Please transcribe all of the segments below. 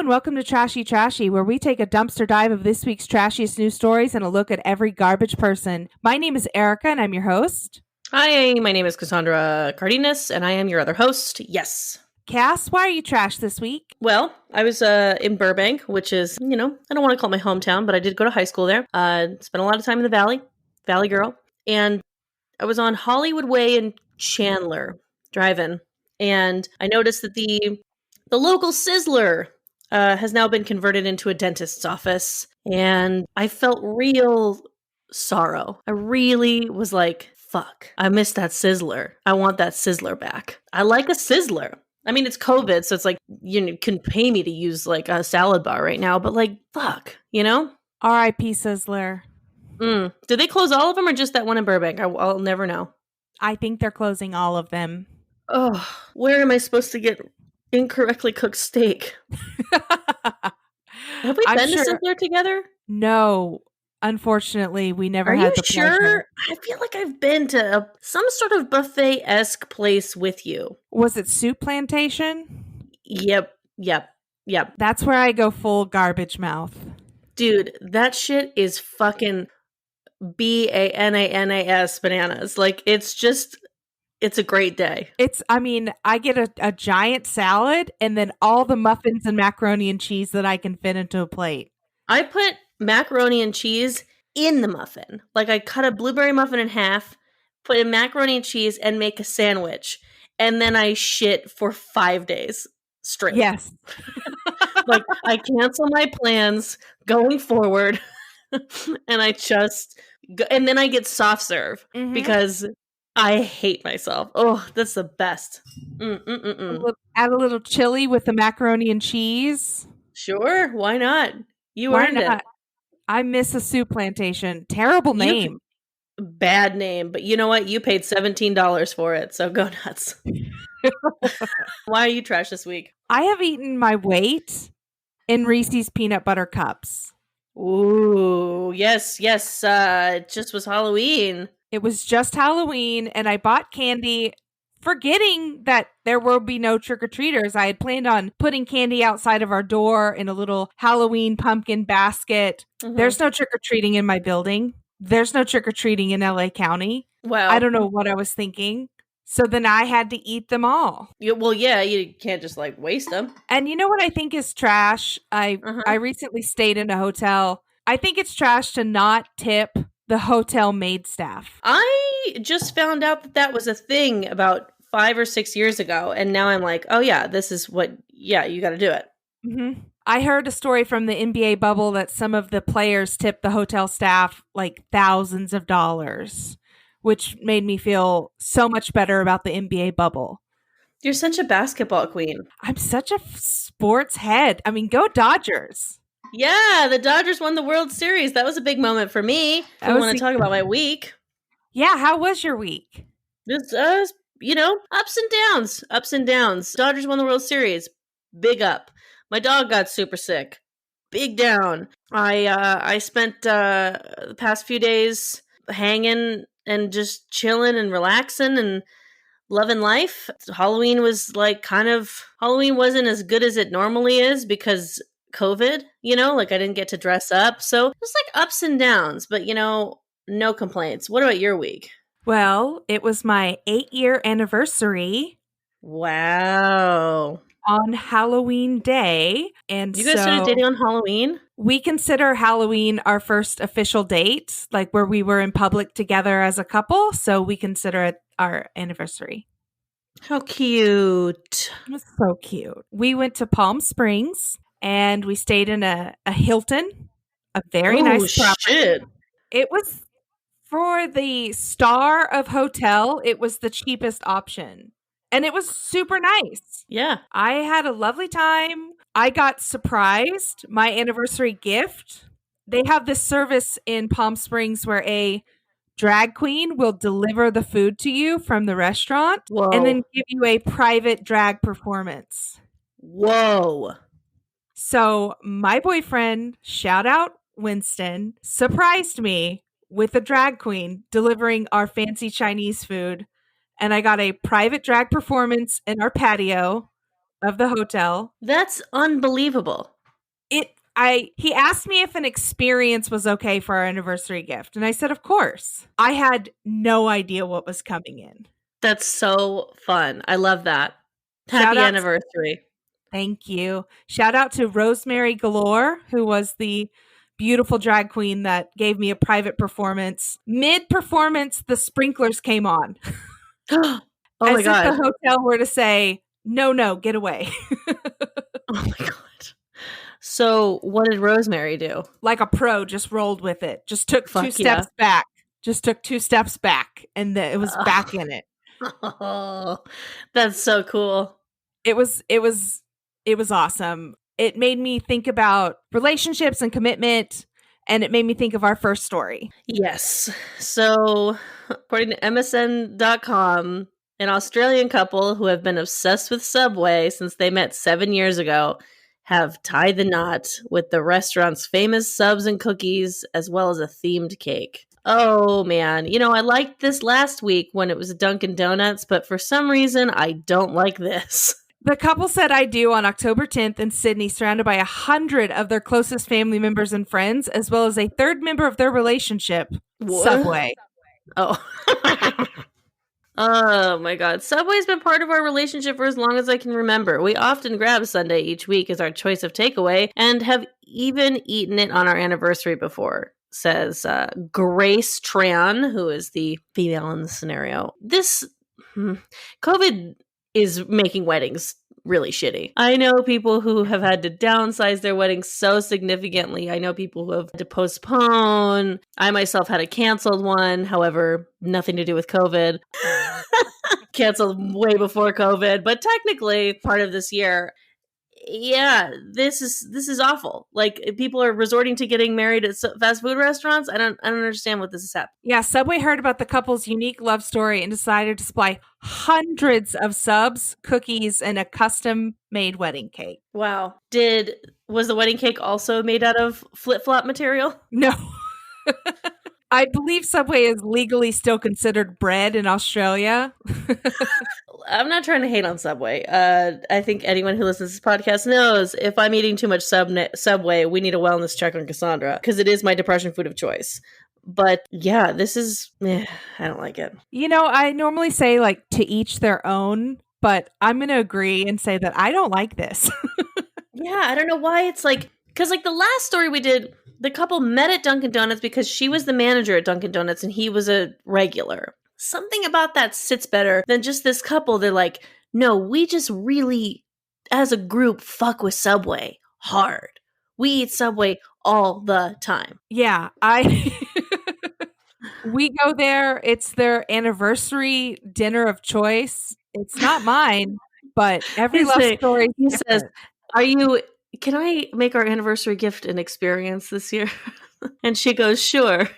and welcome to Trashy Trashy, where we take a dumpster dive of this week's trashiest news stories and a look at every garbage person. My name is Erica, and I'm your host. Hi, my name is Cassandra Cardenas, and I am your other host. Yes. Cass, why are you trash this week? Well, I was in Burbank, which is, I don't want to call it my hometown, but I did go to high school there. Spent a lot of time in the Valley girl. And I was on Hollywood Way in Chandler, driving. And I noticed that the local Sizzler has now been converted into a dentist's office. And I felt real sorrow. I really was like, fuck, I miss that Sizzler. I want that Sizzler back. I like a Sizzler. I mean, it's COVID, so it's like, you can pay me to use like a salad bar right now, but like, fuck, R.I.P. Sizzler. Did they close all of them or just that one in Burbank? I'll never know. I think they're closing all of them. Oh, where am I supposed to get incorrectly cooked steak? Have we been to Sizzler together? No. Unfortunately, we never had the pleasure. Are you sure? I feel like I've been to some sort of buffet-esque place with you. Was it Soup Plantation? Yep. That's where I go full garbage mouth. Dude, that shit is fucking bananas. Like, it's a great day. I get a giant salad and then all the muffins and macaroni and cheese that I can fit into a plate. I put macaroni and cheese in the muffin. Like, I cut a blueberry muffin in half, put in macaroni and cheese, and make a sandwich. And then I shit for 5 days straight. Yes. Like, I cancel my plans going forward. And I just... and then I get soft serve because I hate myself. Oh, that's the best. Add a little chili with the macaroni and cheese. Sure, why not? You earned it. I miss a Soup Plantation. Terrible name. Bad name, but you know what? You paid $17 for it, so go nuts. Why are you trash this week? I have eaten my weight in Reese's peanut butter cups. Ooh, yes. It just was Halloween. It was just Halloween, and I bought candy forgetting that there will be no trick-or-treaters. I had planned on putting candy outside of our door in a little Halloween pumpkin basket. There's no trick-or-treating in my building. There's no trick-or-treating in LA County. Wow. I don't know what I was thinking. So then I had to eat them all. Yeah, you can't just like waste them. And you know what I think is trash? I recently stayed in a hotel. I think it's trash to not tip the hotel maid staff. I just found out that was a thing about 5 or 6 years ago. And now I'm like, oh yeah, this is what, you got to do it. Mm-hmm. I heard a story from the NBA bubble that some of the players tipped the hotel staff like thousands of dollars, which made me feel so much better about the NBA bubble. You're such a basketball queen. I'm such a sports head. I mean, go Dodgers. Yeah, the Dodgers won the World Series. That was a big moment for me. If I want to talk about my week. Yeah, how was your week? This, ups and downs. Dodgers won the World Series. Big up. My dog got super sick. Big down. I spent the past few days hanging and just chilling and relaxing and loving life. Halloween wasn't as good as it normally is because COVID, I didn't get to dress up. So it was like ups and downs, but no complaints. What about your week? Well, it was my 8-year anniversary. Wow. On Halloween Day. And you guys started dating on Halloween? We consider Halloween our first official date, like where we were in public together as a couple. So we consider it our anniversary. How cute. It was so cute. We went to Palm Springs and we stayed in a Hilton, a very nice property. Shit. It was for the star of hotel. It was the cheapest option. And it was super nice. Yeah. I had a lovely time. I got surprised. My anniversary gift. They have this service in Palm Springs where a drag queen will deliver the food to you from the restaurant. Whoa. And then give you a private drag performance. Whoa. So my boyfriend, shout out Winston, surprised me with a drag queen delivering our fancy Chinese food. And I got a private drag performance in our patio of the hotel. That's unbelievable. He asked me if an experience was okay for our anniversary gift, and I said, of course. I had no idea what was coming in. That's so fun. I love that. Shout Happy out anniversary. Thank you. Shout out to Rosemary Galore, who was the beautiful drag queen that gave me a private performance. Mid-performance, the sprinklers came on. Oh my God. As if the hotel were to say, no, get away. Oh my God. So what did Rosemary do? Like a pro, just rolled with it. Just took Fuck two steps back. Just took 2 steps back, and it was back in it. Oh, that's so cool. It was awesome. It made me think about relationships and commitment, and it made me think of our first story. Yes. So, according to MSN.com, an Australian couple who have been obsessed with Subway since they met 7 years ago have tied the knot with the restaurant's famous subs and cookies, as well as a themed cake. Oh, man. You know, I liked this last week when it was Dunkin' Donuts, but for some reason, I don't like this. The couple said I do on October 10th in Sydney, surrounded by 100 of their closest family members and friends, as well as a third member of their relationship, What? Subway. Oh. Oh my God. Subway's been part of our relationship for as long as I can remember. We often grab Sunday each week as our choice of takeaway and have even eaten it on our anniversary before, says Grace Tran, who is the female in the scenario. This COVID is making weddings really shitty. I know people who have had to downsize their weddings so significantly. I know people who have had to postpone. I myself had a canceled one, however, nothing to do with COVID. Canceled way before COVID, but technically part of this year. Yeah, this is awful. Like, people are resorting to getting married at fast food restaurants. I don't understand what this is happening. Yeah, Subway heard about the couple's unique love story and decided to supply hundreds of subs, cookies, and a custom-made wedding cake. Wow. Was the wedding cake also made out of flip-flop material? No. I believe Subway is legally still considered bread in Australia. I'm not trying to hate on Subway. I think anyone who listens to this podcast knows if I'm eating too much Subway, we need a wellness check on Cassandra, because it is my depression food of choice. But yeah, this is, I don't like it. You know, I normally say like to each their own, but I'm going to agree and say that I don't like this. Yeah, I don't know why it's like, because like the last story we did, the couple met at Dunkin' Donuts because she was the manager at Dunkin' Donuts and he was a regular. Something about that sits better than just this couple. They're like, no, we just really, as a group, fuck with Subway hard. We eat Subway all the time. Yeah, we go there. It's their anniversary dinner of choice. It's not mine, but every love story. He says, can I make our anniversary gift an experience this year? And she goes, sure.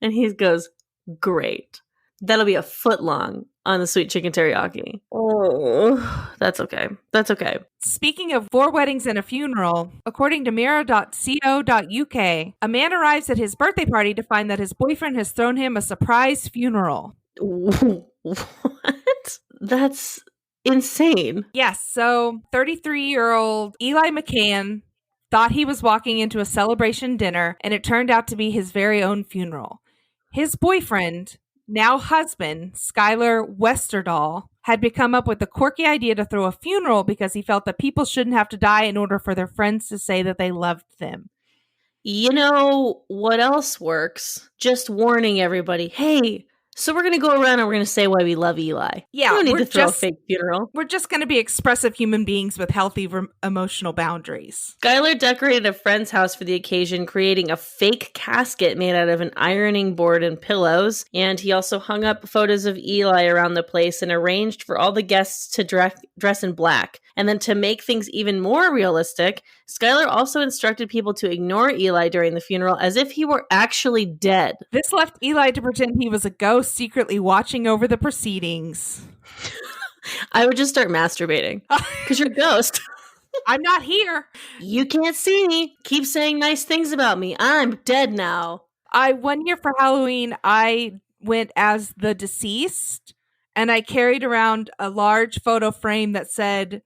And he goes, great. That'll be a foot long on the sweet chicken teriyaki. Oh, that's okay. That's okay. Speaking of 4 weddings and a funeral, according to mirror.co.uk, a man arrives at his birthday party to find that his boyfriend has thrown him a surprise funeral. What? That's insane. Yes, so 33-year-old Eli McCann thought he was walking into a celebration dinner, and it turned out to be his very own funeral. His boyfriend, now husband, Skylar Westerdahl, had come up with the quirky idea to throw a funeral because he felt that people shouldn't have to die in order for their friends to say that they loved them. You know what else works? Just warning everybody, hey, so we're going to go around and we're going to say why we love Eli. Yeah, we don't need to throw a fake funeral. We're just going to be expressive human beings with healthy emotional boundaries. Skylar decorated a friend's house for the occasion, creating a fake casket made out of an ironing board and pillows. And he also hung up photos of Eli around the place and arranged for all the guests to dress in black. And then to make things even more realistic, Skylar also instructed people to ignore Eli during the funeral as if he were actually dead. This left Eli to pretend he was a ghost secretly watching over the proceedings. I would just start masturbating because you're a ghost. I'm not here. You can't see me. Keep saying nice things about me. I'm dead now. 1 year for Halloween, I went as the deceased, and I carried around a large photo frame that said,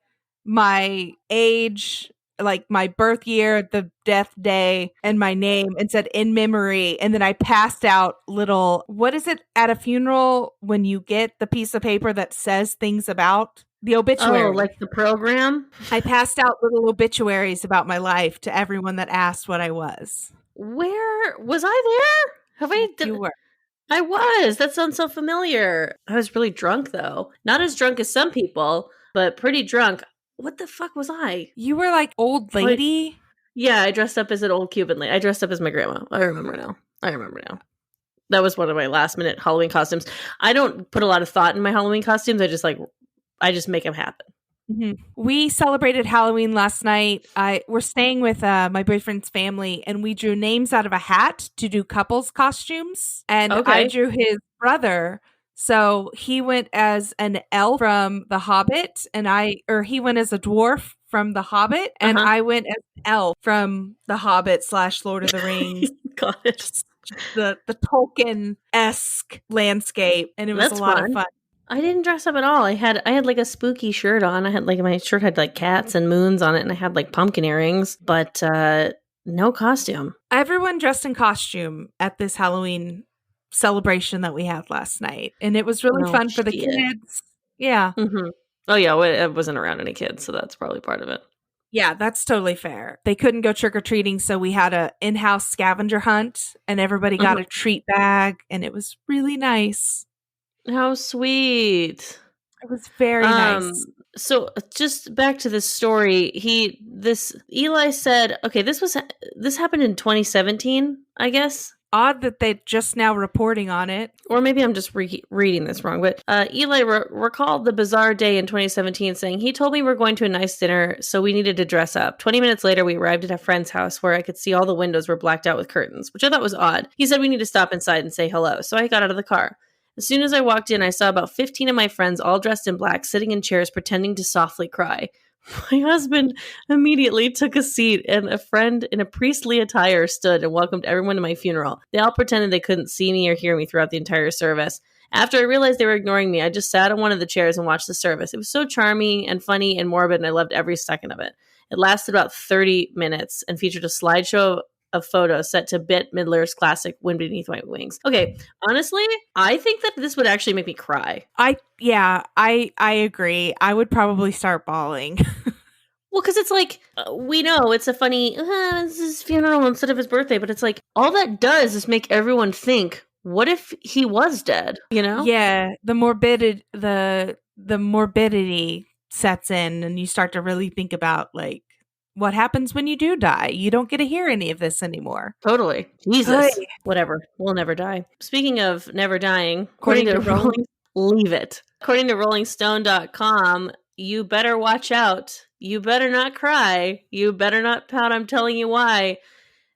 my age, like my birth year, the death day, and my name, and said in memory. And then I passed out little, what is it at a funeral when you get the piece of paper that says things about the obituary? Oh, like the program? I passed out little obituaries about my life to everyone that asked what I was. Where was I there? Have I? You were. I was. That sounds so familiar. I was really drunk though. Not as drunk as some people, but pretty drunk. What the fuck was I? You were like old lady. Yeah, I dressed up as an old Cuban lady. I dressed up as my grandma. I remember now. That was one of my last minute Halloween costumes. I don't put a lot of thought in my Halloween costumes. I just make them happen. Mm-hmm. We celebrated Halloween last night. We're staying with my boyfriend's family, and we drew names out of a hat to do couples costumes. And I drew his brother. So he went as an elf from The Hobbit, and he went as a dwarf from The Hobbit, and I went as an elf from The Hobbit / Lord of the Rings. Got it. The Tolkien-esque landscape, and it was a lot of fun. I didn't dress up at all. I had like a spooky shirt on. I had like my shirt had like cats and moons on it, and I had like pumpkin earrings, but no costume. Everyone dressed in costume at this Halloween celebration that we had last night, and it was really fun for the kids. Yeah. Mm-hmm. Oh yeah, I wasn't around any kids, so that's probably part of it. Yeah, that's totally fair. They couldn't go trick-or-treating, so we had a in-house scavenger hunt, and everybody got a treat bag, and it was really nice. How sweet. It was very nice. So just back to this story, Eli said, okay, this happened in 2017, I guess. Odd that they're just now reporting on it. Or maybe I'm just reading this wrong, but Eli recalled the bizarre day in 2017 saying, he told me we're going to a nice dinner, so we needed to dress up. 20 minutes later, we arrived at a friend's house where I could see all the windows were blacked out with curtains, which I thought was odd. He said we need to stop inside and say hello, so I got out of the car. As soon as I walked in, I saw about 15 of my friends all dressed in black, sitting in chairs pretending to softly cry. My husband immediately took a seat, and a friend in a priestly attire stood and welcomed everyone to my funeral. They all pretended they couldn't see me or hear me throughout the entire service. After I realized they were ignoring me, I just sat on one of the chairs and watched the service. It was so charming and funny and morbid, and I loved every second of it. It lasted about 30 minutes and featured a slideshow of photos set to Bette Midler's classic Wind Beneath My Wings. Okay, honestly, I think that this would actually make me cry. I agree. I would probably start bawling. Well, because it's like, we know it's a funny, it's his funeral instead of his birthday, but it's like, all that does is make everyone think, what if he was dead, you know? Yeah, the morbidity sets in, and you start to really think about, like, what happens when you do die? You don't get to hear any of this anymore. Totally. Jesus. Hey. Whatever. We'll never die. Speaking of never dying, according to RollingStone.com, you better watch out. You better not cry. You better not pout. I'm telling you why.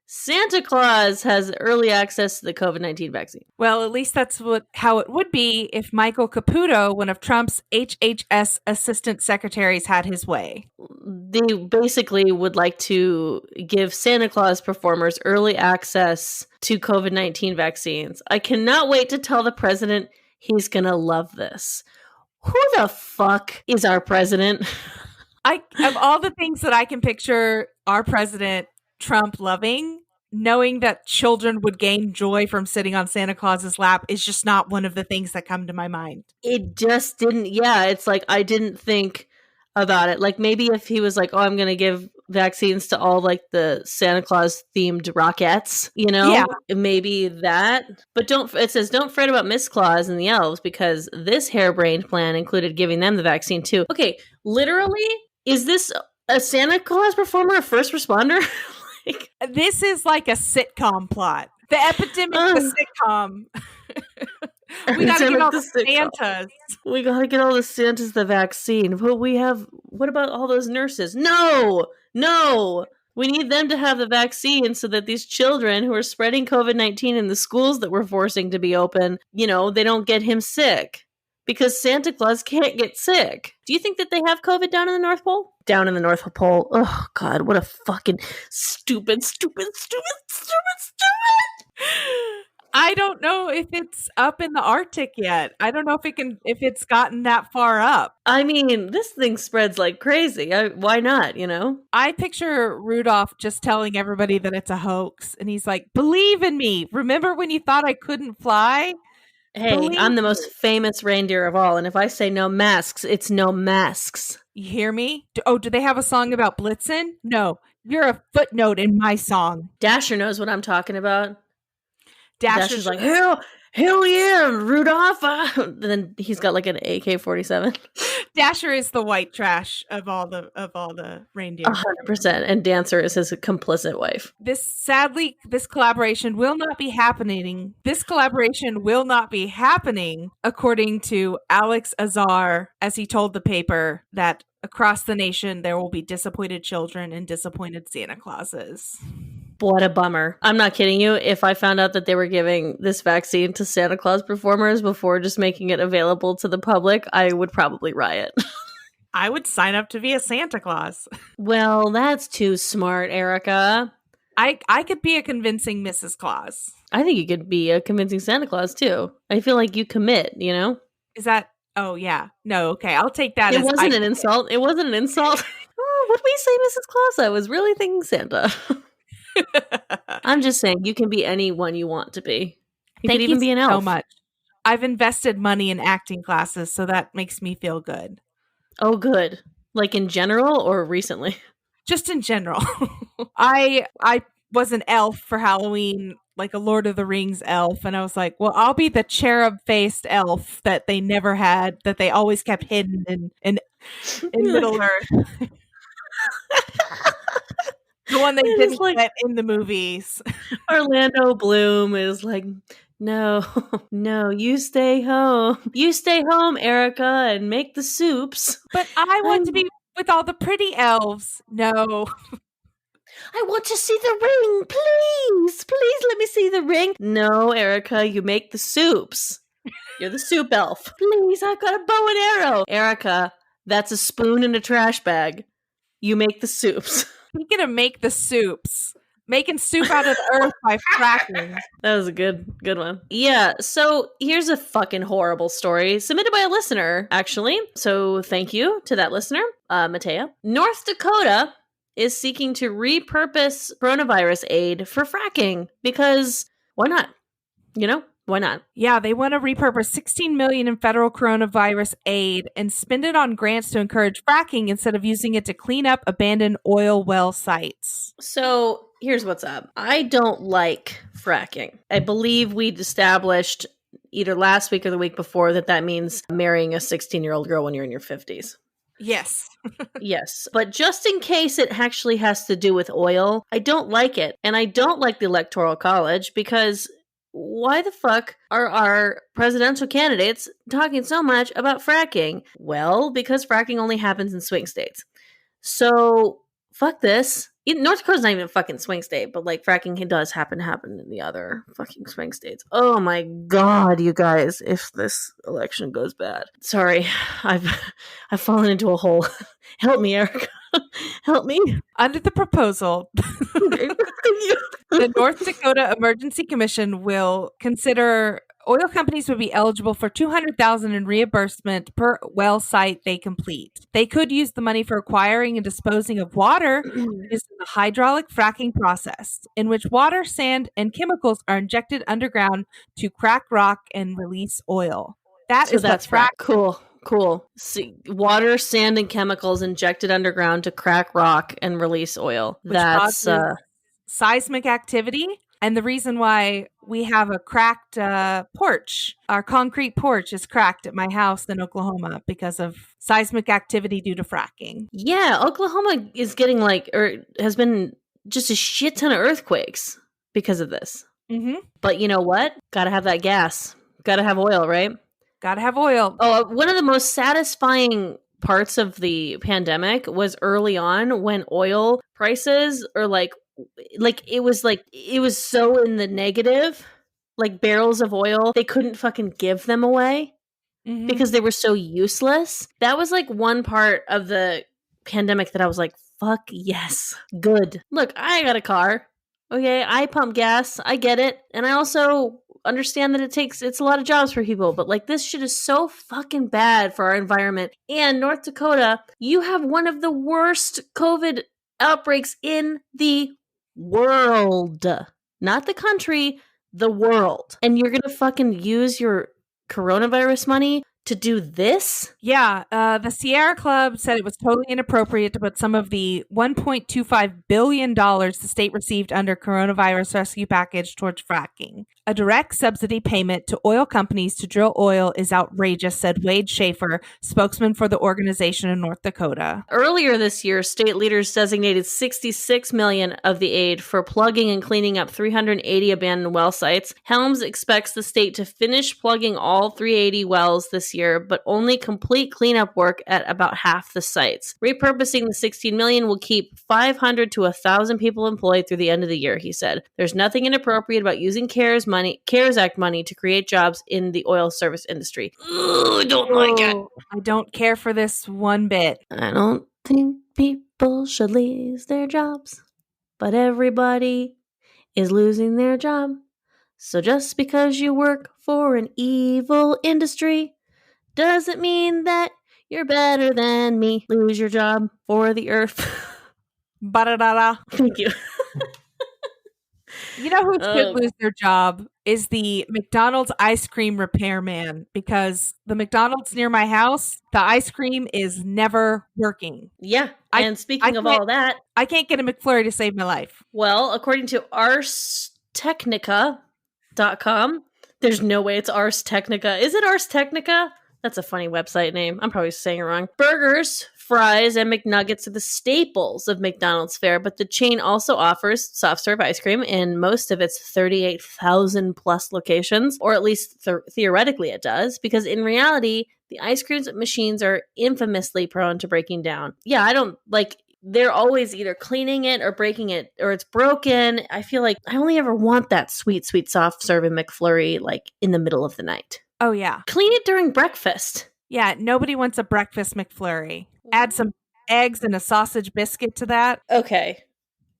Santa Claus has early access to the COVID-19 vaccine. Well, at least that's how it would be if Michael Caputo, one of Trump's HHS assistant secretaries, had his way. They basically would like to give Santa Claus performers early access to COVID-19 vaccines. I cannot wait to tell the president he's going to love this. Who the fuck is our president? Of all the things that I can picture our president Trump loving, knowing that children would gain joy from sitting on Santa Claus's lap is just not one of the things that come to my mind. It just didn't. Yeah, it's like I didn't think about it. Like maybe if he was like, oh, I'm going to give vaccines to all like the Santa Claus themed Rockettes, you know, yeah. Maybe that. But it says don't fret about Miss Claus and the elves because this harebrained plan included giving them the vaccine too. Okay, literally, is this a Santa Claus performer, a first responder? This is like a sitcom plot. The epidemic of sitcom. We gotta get all the Santas. We gotta get all the Santas the vaccine. But what about all those nurses? No! We need them to have the vaccine so that these children who are spreading COVID-19 in the schools that we're forcing to be open, you know, they don't get him sick. Because Santa Claus can't get sick. Do you think that they have COVID down in the North Pole? Down in the North Pole. Oh, God, what a fucking stupid. I don't know if it's up in the Arctic yet. I don't know if it's gotten that far up. I mean, this thing spreads like crazy. Why not, you know? I picture Rudolph just telling everybody that it's a hoax. And he's like, believe in me. Remember when you thought I couldn't fly? Hey, Believe I'm the me. most famous reindeer of all. And if I say no masks, it's no masks. You hear me? Do they have a song about Blitzen? No, you're a footnote in my song. Dasher knows what I'm talking about. Dasher's like, hell yeah, Rudolph. Then he's got like an AK-47. Dasher is the white trash of all the reindeer. 100%. And Dancer is his complicit wife. This collaboration will not be happening. This collaboration will not be happening, according to Alex Azar, as he told the paper that across the nation there will be disappointed children and disappointed Santa Clauses. What a bummer. I'm not kidding you. If I found out that they were giving this vaccine to Santa Claus performers before just making it available to the public, I would probably riot. I would sign up to be a Santa Claus. Well, that's too smart, Erica. I could be a convincing Mrs. Claus. I think you could be a convincing Santa Claus too. I feel like you commit, you know? Is that... Oh, yeah. No, okay. I'll take that. It wasn't an insult. It wasn't an insult. Oh, what did we say, Mrs. Claus? I was really thinking Santa. I'm just saying, you can be anyone you want to be. You could even be an elf. So much. I've invested money in acting classes, so that makes me feel good. Oh, good. Like in general or recently? Just in general. I was an elf for Halloween, like a Lord of the Rings elf, and I was like, well, I'll be the cherub-faced elf that they never had, that they always kept hidden in Middle Earth. The one they didn't let in the movies. Orlando Bloom is like, no, you stay home. You stay home, Erica, and make the soups. But I want to be with all the pretty elves. No. I want to see the ring. Please let me see the ring. No, Erica, you make the soups. You're the soup elf. Please, I've got a bow and arrow. Erica, that's a spoon in a trash bag. You make the soups. Speaking of make the soups, making soup out of the earth by fracking. That was a good one. Yeah, so here's a fucking horrible story submitted by a listener, actually. So thank you to that listener, Matea. North Dakota is seeking to repurpose coronavirus aid for fracking because why not? You know, why not? Yeah, they want to repurpose $16 million in federal coronavirus aid and spend it on grants to encourage fracking instead of using it to clean up abandoned oil well sites. So here's what's up. I don't like fracking. I believe we'd established either last week or the week before that means marrying a 16-year-old girl when you're in your 50s. Yes. Yes. But just in case it actually has to do with oil, I don't like it. And I don't like the Electoral College because why the fuck are our presidential candidates talking so much about fracking? Well, because fracking only happens in swing states. So, fuck this. North Dakota's not even a fucking swing state, but like fracking does happen in the other fucking swing states. Oh my god, you guys, if this election goes bad. Sorry, I've fallen into a hole. Help me, Erica. Help me. Under the proposal, the North Dakota Emergency Commission will consider oil companies would be eligible for $200,000 in reimbursement per well site they complete. They could use the money for acquiring and disposing of water used in the hydraulic fracking process, in which water, sand, and chemicals are injected underground to crack rock and release oil. That's frack. Cool. See, water, sand, and chemicals injected underground to crack rock and release oil. Which that's seismic activity. And the reason why we have a cracked porch, our concrete porch is cracked at my house in Oklahoma because of seismic activity due to fracking. Yeah, Oklahoma is getting has been just a shit ton of earthquakes because of this. Mm-hmm. But you know what? Gotta have that gas. Gotta have oil, right? Gotta have oil. Oh, one of the most satisfying parts of the pandemic was early on when oil prices are it was so in the negative, like barrels of oil, they couldn't fucking give them away because they were so useless. That was like one part of the pandemic that I was like, fuck yes, good. Look, I got a car. Okay, I pump gas. I get it. And I also understand that it's a lot of jobs for people, but like this shit is so fucking bad for our environment. And North Dakota, you have one of the worst COVID outbreaks in the world. Not the country, the world. And you're gonna fucking use your coronavirus money to do this? Yeah, the Sierra Club said it was totally inappropriate to put some of the $1.25 billion the state received under coronavirus rescue package towards fracking. A direct subsidy payment to oil companies to drill oil is outrageous, said Wade Schaefer, spokesman for the organization in North Dakota. Earlier this year, state leaders designated $66 million of the aid for plugging and cleaning up 380 abandoned well sites. Helms expects the state to finish plugging all 380 wells this year, but only complete cleanup work at about half the sites. Repurposing the $16 million will keep 500 to 1,000 people employed through the end of the year, he said. There's nothing inappropriate about using CARES Act money to create jobs in the oil service industry. Ooh, I don't like it. I don't care for this one bit. I don't think people should lose their jobs, but everybody is losing their job. So just because you work for an evil industry doesn't mean that you're better than me. Lose your job for the earth. Ba-da-da-da. Thank you. You know who should lose their job is the McDonald's ice cream repairman, because the McDonald's near my house, the ice cream is never working. Yeah. And speaking of all that, I can't get a McFlurry to save my life. Well, according to arstechnica.com, there's no way it's Ars Technica. Is it Ars Technica? That's a funny website name. I'm probably saying it wrong. Burgers, fries, and McNuggets are the staples of McDonald's fare, but the chain also offers soft serve ice cream in most of its 38,000 plus locations, or at least theoretically it does, because in reality, the ice cream machines are infamously prone to breaking down. Yeah, I don't like... They're always either cleaning it or breaking it, or it's broken. I feel like I only ever want that sweet, sweet, soft serving McFlurry like in the middle of the night. Oh, yeah. Clean it during breakfast. Yeah, nobody wants a breakfast McFlurry. Add some eggs and a sausage biscuit to that. Okay.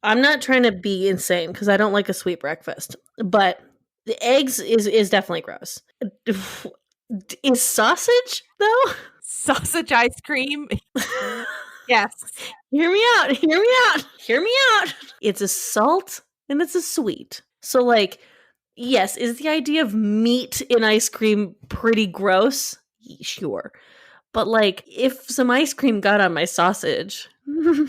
I'm not trying to be insane because I don't like a sweet breakfast, but the eggs is definitely gross. Is sausage, though? Sausage ice cream? Yes. Hear me out. Hear me out. Hear me out. It's a salt and it's a sweet. So, like, yes, is the idea of meat in ice cream pretty gross? Sure. But, like, if some ice cream got on my sausage, I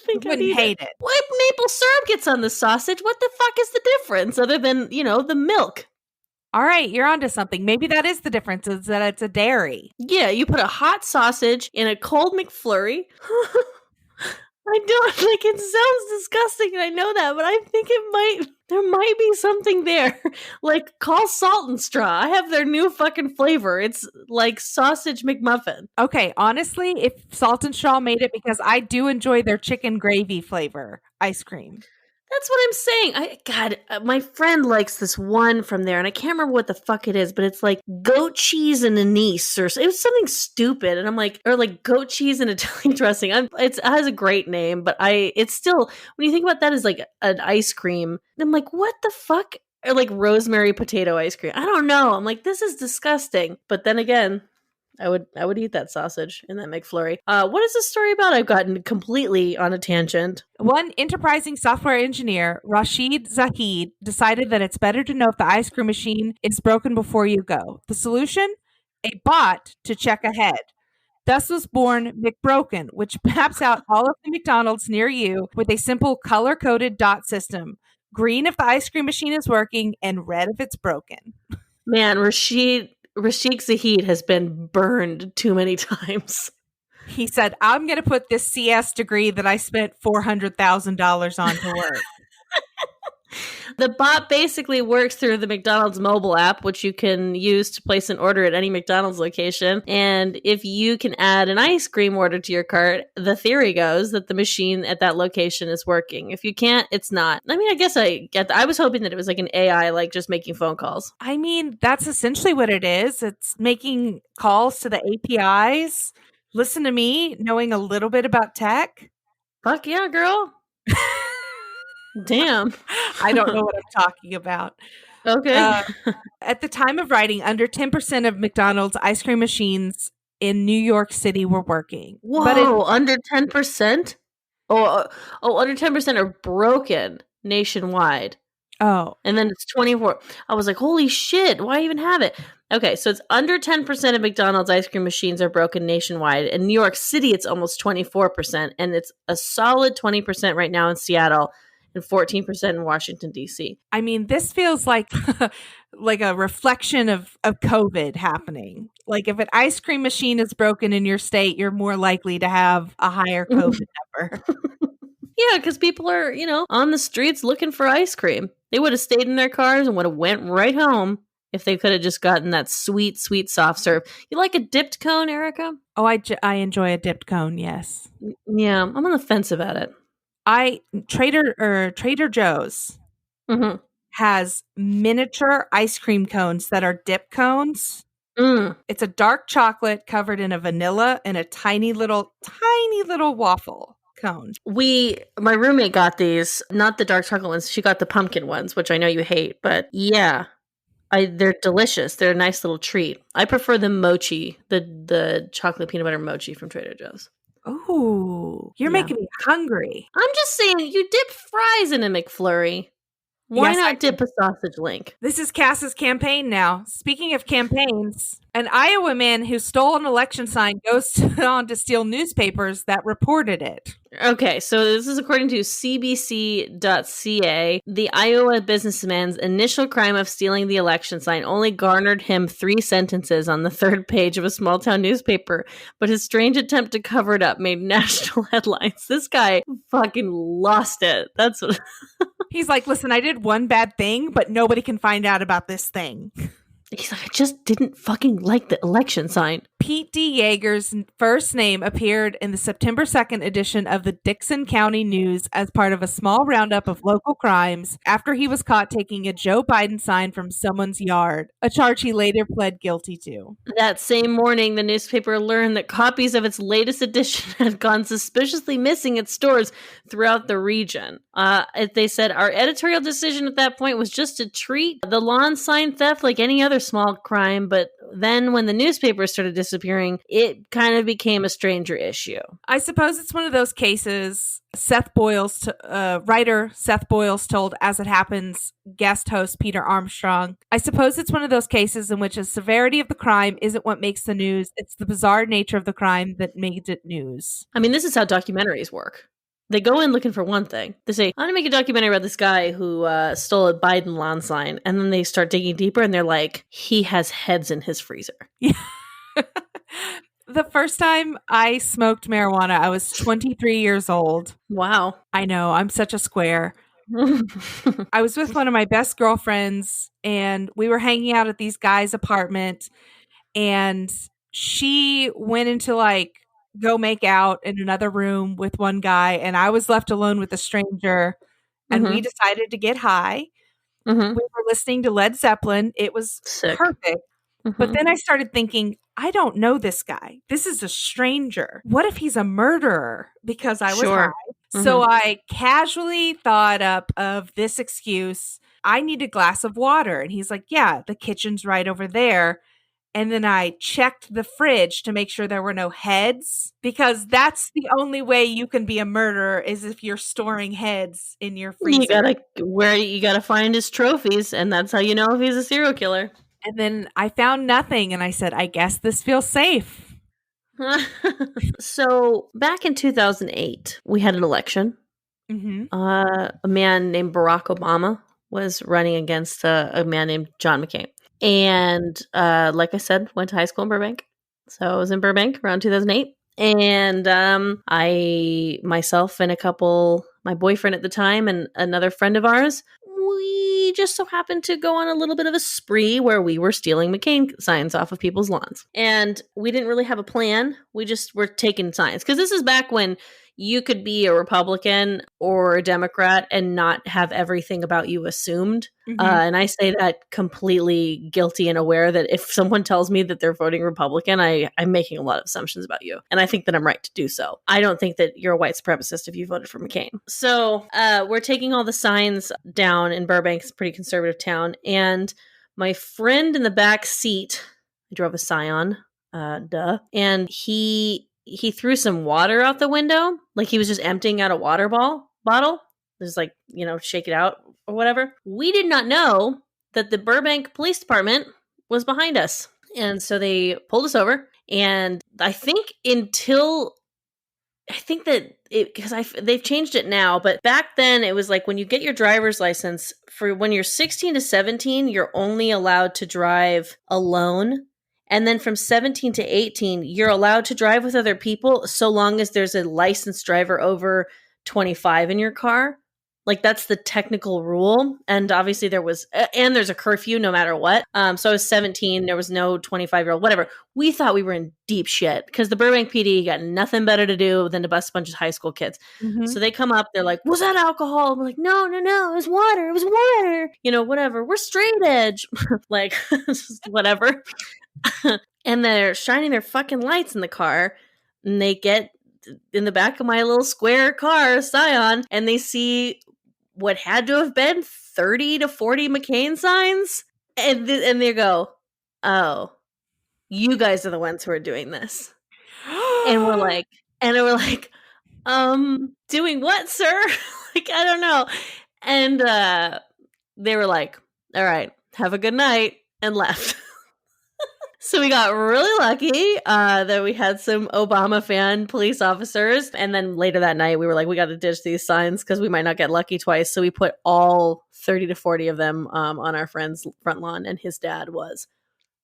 think I wouldn't hate it. What if maple syrup gets on the sausage? What the fuck is the difference other than, the milk? All right, you're onto something. Maybe that is the difference, is that it's a dairy. Yeah, you put a hot sausage in a cold McFlurry. I don't like it. Sounds disgusting, and I know that, but I think there might be something there. Like, call Salt and Straw. I have their new fucking flavor. It's like sausage McMuffin. Okay, honestly, if Salt and Straw made it, because I do enjoy their chicken gravy flavor ice cream. That's what I'm saying. My friend likes this one from there, and I can't remember what the fuck it is, but it's like goat cheese and anise, or it was something stupid. And I'm like, or like goat cheese and Italian dressing. It has a great name, but it's still, when you think about that as like an ice cream, I'm like, what the fuck? Or like rosemary potato ice cream. I don't know. I'm like, this is disgusting. But then again, I would eat that sausage in that McFlurry. What is this story about? I've gotten completely on a tangent. One enterprising software engineer, Rashid Zahid, decided that it's better to know if the ice cream machine is broken before you go. The solution? A bot to check ahead. Thus was born McBroken, which maps out all of the McDonald's near you with a simple color-coded dot system. Green if the ice cream machine is working, and red if it's broken. Man, Rashid Zahid has been burned too many times. He said, I'm going to put this CS degree that I spent $400,000 on to work. The bot basically works through the McDonald's mobile app, which you can use to place an order at any McDonald's location. And if you can add an ice cream order to your cart, the theory goes that the machine at that location is working. If you can't, it's not. I mean, I guess I get that. I was hoping that it was like an AI, like just making phone calls. I mean, that's essentially what it is. It's making calls to the APIs. Listen to me, knowing a little bit about tech. Fuck yeah, girl. Damn. I don't know what I'm talking about. Okay. Uh, at the time of writing, under 10% of McDonald's ice cream machines in New York City were working. But Whoa, under 10%? Under 10% are broken nationwide. oh, And then it's 24. I was like, holy shit, why even have it? Okay, so it's under 10% of McDonald's ice cream machines are broken nationwide. In New York City, it's almost 24%, and it's a solid 20% right now in Seattle and 14% in Washington, D.C. I mean, this feels like like a reflection of COVID happening. Like if an ice cream machine is broken in your state, you're more likely to have a higher COVID number. Yeah, because people are, on the streets looking for ice cream. They would have stayed in their cars and would have went right home if they could have just gotten that sweet, sweet soft serve. You like a dipped cone, Erica? Oh, I enjoy a dipped cone, yes. Yeah, I'm on the fence about it. Trader Joe's Mm-hmm. has miniature ice cream cones that are dip cones. Mm. It's a dark chocolate covered in a vanilla and a tiny little waffle cone. My roommate got these, not the dark chocolate ones. She got the pumpkin ones, which I know you hate, but yeah, they're delicious. They're a nice little treat. I prefer the mochi, the chocolate peanut butter mochi from Trader Joe's. Oh, you're Yeah. making me hungry. I'm just saying, you dip fries in a McFlurry. Why Yes, I not dip a sausage link? This is Cass's campaign now. Speaking of campaigns, an Iowa man who stole an election sign goes on to steal newspapers that reported it. Okay, so this is according to CBC.ca. The Iowa businessman's initial crime of stealing the election sign only garnered him 3 sentences on the 3rd page of a small town newspaper, but his strange attempt to cover it up made national headlines. This guy fucking lost it. That's what. He's like, listen, I did one bad thing, but nobody can find out about this thing. He's like, I just didn't fucking like the election sign. Pete D. Yeager's first name appeared in the September 2nd edition of the Dixon County News as part of a small roundup of local crimes after he was caught taking a Joe Biden sign from someone's yard, a charge he later pled guilty to. That same morning, the newspaper learned that copies of its latest edition had gone suspiciously missing at stores throughout the region. They said, our editorial decision at that point was just to treat the lawn sign theft like any other small crime, but then when the newspapers started disappearing, it kind of became a stranger issue. I suppose it's one of those cases writer Seth Boyles told As It Happens guest host Peter Armstrong. I suppose it's one of those cases in which the severity of the crime isn't what makes the news, it's the bizarre nature of the crime that made it news. I mean, this is how documentaries work. They go in looking for one thing. They say, I'm going to make a documentary about this guy who stole a Biden lawn sign. And then they start digging deeper and they're like, he has heads in his freezer. Yeah. The first time I smoked marijuana, I was 23 years old. Wow. I know, I'm such a square. I was with one of my best girlfriends and we were hanging out at these guys' apartment and she went into go make out in another room with one guy and I was left alone with a stranger and we decided to get high. We were listening to Led Zeppelin. It was sick. Perfect. But then I started thinking, I don't know this guy. This is a stranger. What if he's a murderer? Because I was high. So I casually thought up of this excuse. I need a glass of water. And he's like, yeah, the kitchen's right over there. And then I checked the fridge to make sure there were no heads, because that's the only way you can be a murderer is if you're storing heads in your freezer. You gotta find his trophies, and that's how you know if he's a serial killer. And then I found nothing, and I said, I guess this feels safe. So back in 2008, we had an election. A man named Barack Obama was running against a man named John McCain. And like I said, went to high school in Burbank. So I was in Burbank around 2008. And I, myself and my boyfriend at the time and another friend of ours, we just so happened to go on a little bit of a spree where we were stealing McCain signs off of people's lawns. And we didn't really have a plan. We just were taking signs. Because this is back when you could be a Republican or a Democrat and not have everything about you assumed. And I say that completely guilty and aware that if someone tells me that they're voting Republican, I'm making a lot of assumptions about you. And I think that I'm right to do so. I don't think that you're a white supremacist if you voted for McCain. So we're taking all the signs down in Burbank. It's a pretty conservative town. And my friend in the back seat, I drove a Scion, and he threw some water out the window. Like he was just emptying out a water bottle. Just like, shake it out or whatever. We did not know that the Burbank Police Department was behind us. And so they pulled us over. And I think they've changed it now, but back then it was like when you get your driver's license, for when you're 16 to 17, you're only allowed to drive alone. And then from 17 to 18, you're allowed to drive with other people so long as there's a licensed driver over 25 in your car. Like that's the technical rule. And obviously there's a curfew no matter what. So I was 17. There was no 25-year-old, whatever. We thought we were in deep shit because the Burbank PD got nothing better to do than to bust a bunch of high school kids. So they come up, they're like, was that alcohol? And we're like, no, it was water. It was water. Whatever. We're straight edge. Like, whatever. And they're shining their fucking lights in the car. And they get in the back of my little square car, Scion, and they see what had to have been 30 to 40 McCain signs. And they go, oh, you guys are the ones who are doing this. and we're like, doing what, sir? Like, I don't know. And they were like, all right, have a good night, and left. So we got really lucky that we had some Obama fan police officers. And then later that night, we were like, we got to ditch these signs because we might not get lucky twice. So we put all 30 to 40 of them on our friend's front lawn. And his dad was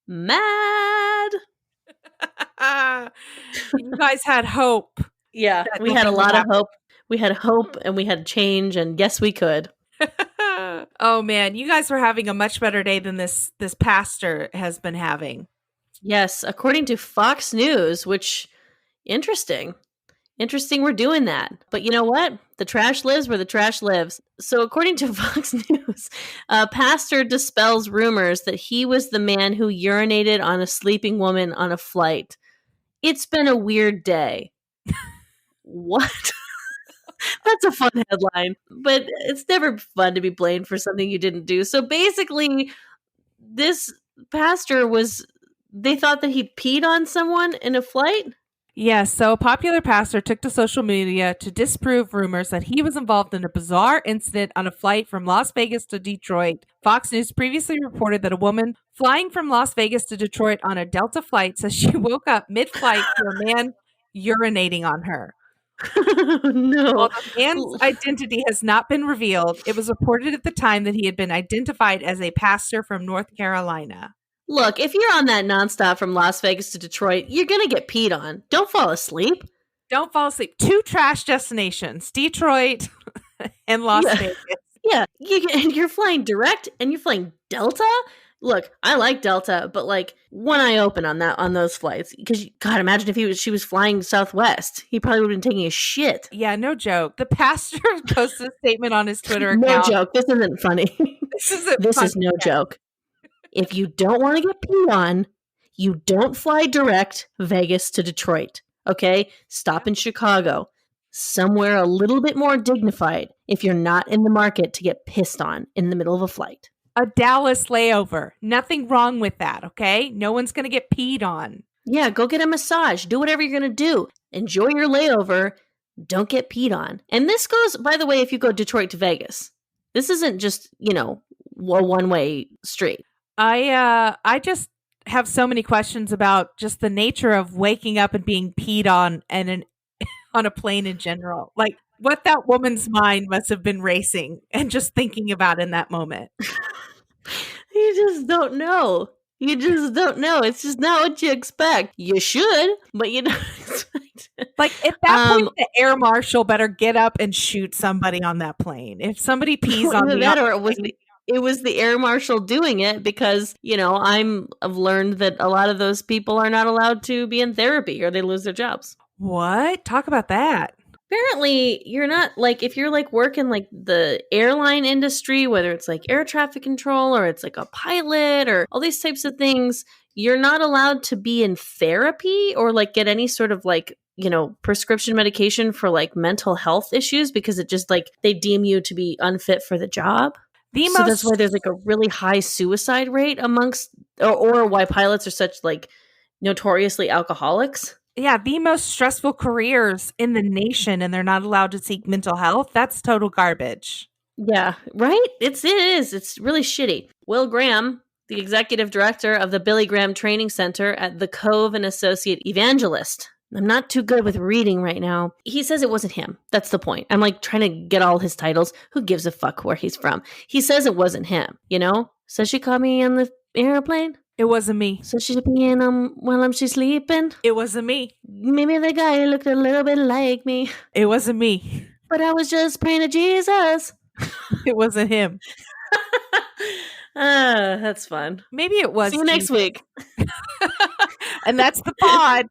mad. You guys had hope. Yeah, we had a lot of hope. We had hope and we had change. And yes, we could. Oh, man, you guys were having a much better day than this pastor has been having. Yes, according to Fox News, which, interesting we're doing that. But you know what? The trash lives where the trash lives. So according to Fox News, a pastor dispels rumors that he was the man who urinated on a sleeping woman on a flight. It's been a weird day. What? That's a fun headline, but it's never fun to be blamed for something you didn't do. So basically, this pastor they thought that he peed on someone in a flight? Yes, so a popular pastor took to social media to disprove rumors that he was involved in a bizarre incident on a flight from Las Vegas to Detroit. Fox News previously reported that a woman flying from Las Vegas to Detroit on a Delta flight says she woke up mid-flight to a man urinating on her. No. While the man's identity has not been revealed, it was reported at the time that he had been identified as a pastor from North Carolina. Look, if you're on that nonstop from Las Vegas to Detroit, you're going to get peed on. Don't fall asleep. Don't fall asleep. 2 trash destinations, Detroit and Las Vegas. Yeah, you're flying direct and you're flying Delta? Look, I like Delta, but like one eye open on those flights. Because, God, imagine if she was flying Southwest. He probably would have been taking a shit. Yeah, no joke. The pastor posted a statement on his Twitter account. No joke. This isn't funny. This is no joke. If you don't want to get peed on, you don't fly direct Vegas to Detroit. Okay? Stop in Chicago. Somewhere a little bit more dignified if you're not in the market to get pissed on in the middle of a flight. A Dallas layover. Nothing wrong with that, okay? No one's going to get peed on. Yeah, go get a massage. Do whatever you're going to do. Enjoy your layover. Don't get peed on. And this goes, by the way, if you go Detroit to Vegas. This isn't just, a one-way street. I just have so many questions about just the nature of waking up and being peed on and on a plane in general. Like what that woman's mind must have been racing and just thinking about in that moment. You just don't know. It's just not what you expect. You should, but you don't expect it. Like at that point, the air marshal better get up and shoot somebody on that plane. If somebody pees on that, or it was the air marshal doing it because, I've learned that a lot of those people are not allowed to be in therapy or they lose their jobs. What? Talk about that. Apparently, you're not like if you're like working like the airline industry, whether it's like air traffic control or it's like a pilot or all these types of things, you're not allowed to be in therapy or like get any sort of like, prescription medication for like mental health issues because it just like they deem you to be unfit for the job. The So that's why most there's like a really high suicide rate amongst, or why pilots are such like notoriously alcoholics. Yeah, the most stressful careers in the nation, and they're not allowed to seek mental health. That's total garbage. Yeah, right? It is. It's really shitty. Will Graham, the executive director of the Billy Graham Training Center at the Cove and Associate Evangelist. I'm not too good with reading right now. He says it wasn't him. That's the point. I'm like trying to get all his titles. Who gives a fuck where he's from? He says it wasn't him, So she caught me on the airplane. It wasn't me. So she's being while she's sleeping. It wasn't me. Maybe the guy looked a little bit like me. It wasn't me. But I was just praying to Jesus. It wasn't him. That's fun. Maybe it was. See you next week. And that's the pod.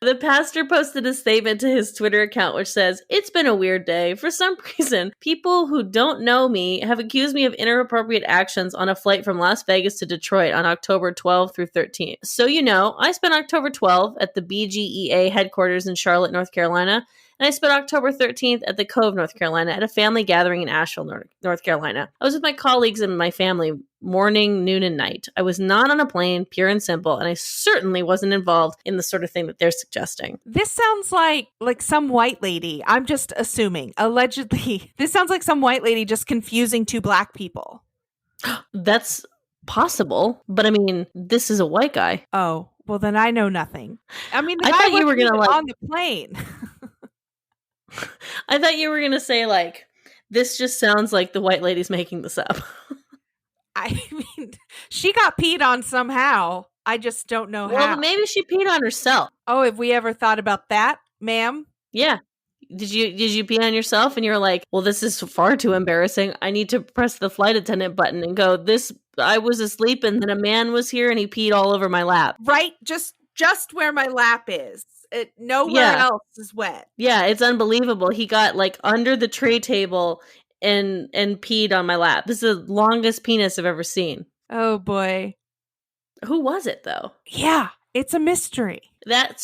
The pastor posted a statement to his Twitter account which says, "It's been a weird day. For some reason, people who don't know me have accused me of inappropriate actions on a flight from Las Vegas to Detroit on October 12th through 13th. So I spent October 12th at the BGEA headquarters in Charlotte, North Carolina, and I spent October 13th at the Cove, North Carolina, at a family gathering in Asheville, North Carolina. I was with my colleagues and my family morning, noon, and night. I was not on a plane, pure and simple, and I certainly wasn't involved in the sort of thing that they're suggesting." This sounds like some white lady. I'm just assuming. Allegedly. This sounds like some white lady just confusing two black people. That's possible, but I mean, this is a white guy. Oh, well then I know nothing. I mean, I thought you were going to on the plane. I thought you were going to say like, this just sounds like the white lady's making this up. I mean, she got peed on somehow. I just don't know how. Well, maybe she peed on herself. Oh, have we ever thought about that, ma'am? Yeah. Did you pee on yourself and you're like, well, this is far too embarrassing. I need to press the flight attendant button and go, I was asleep and then a man was here and he peed all over my lap. Right? Just where my lap is. Nowhere else is wet. Yeah, it's unbelievable. He got like under the tray table and peed on my lap. This is the longest penis I've ever seen. Oh boy. Who was it though? Yeah, it's a mystery. That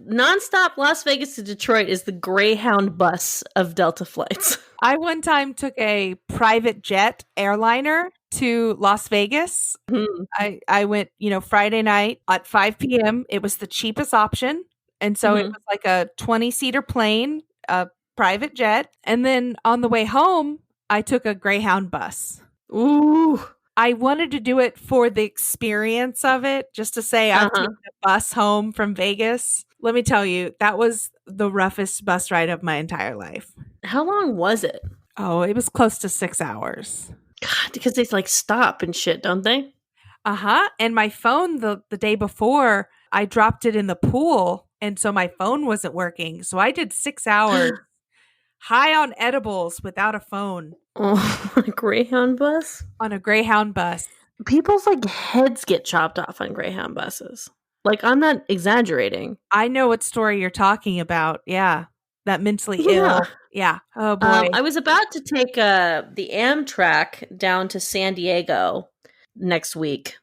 nonstop Las Vegas to Detroit is the Greyhound bus of Delta flights. I one time took a private jet airliner to Las Vegas. Mm-hmm. I went, Friday night at 5 p.m. It was the cheapest option. And so it was like a 20-seater plane, a private jet. And then on the way home, I took a Greyhound bus. Ooh. I wanted to do it for the experience of it, just to say I've taken a bus home from Vegas. Let me tell you, that was the roughest bus ride of my entire life. How long was it? Oh, it was close to 6 hours. God, because they like stop and shit, don't they? And my phone the day before, I dropped it in the pool. And so my phone wasn't working. So I did 6 hours high on edibles without a phone. Oh, on a Greyhound bus? On a Greyhound bus. People's like heads get chopped off on Greyhound buses. Like, I'm not exaggerating. I know what story you're talking about. Yeah. That mentally ill. Yeah. Oh boy. I was about to take the Amtrak down to San Diego next week.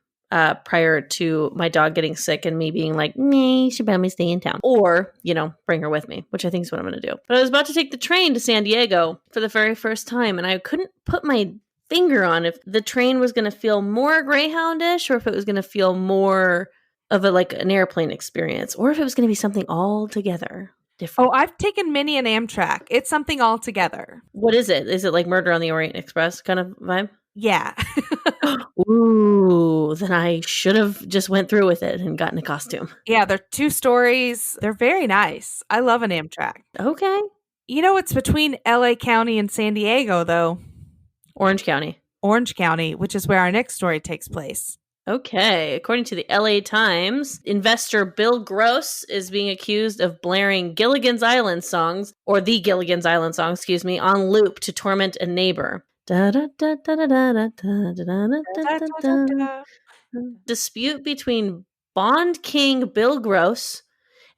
Prior to my dog getting sick and me being like, you should probably stay in town. Or, bring her with me, which I think is what I'm going to do. But I was about to take the train to San Diego for the very first time, and I couldn't put my finger on if the train was going to feel more Greyhound-ish or if it was going to feel more of an airplane experience, or if it was going to be something altogether different. Oh, I've taken many an Amtrak. It's something altogether. What is it? Is it like Murder on the Orient Express kind of vibe? Yeah. Ooh, then I should have just went through with it and gotten a costume. Yeah, they're 2 stories. They're very nice. I love an Amtrak. Okay. It's between LA County and San Diego, though. Orange County. Orange County, which is where our next story takes place. Okay. According to the LA Times, investor Bill Gross is being accused of blaring Gilligan's Island songs, or the Gilligan's Island song, on loop to torment a neighbor. Dispute between Bond King Bill Gross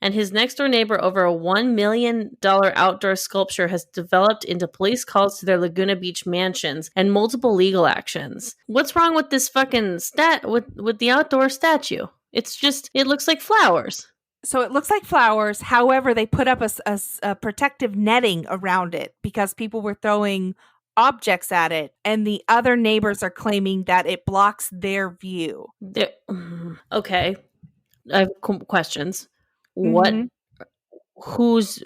And his next door neighbor over a $1 million outdoor sculpture has developed into police calls to their Laguna Beach mansions and multiple legal actions. What's wrong with this fucking with the outdoor statue? It's just, it looks like flowers. So it looks like flowers. However, they put up a protective netting around it because people were throwing objects at it, and the other neighbors are claiming that it blocks their view. Okay. I have questions. What? Who's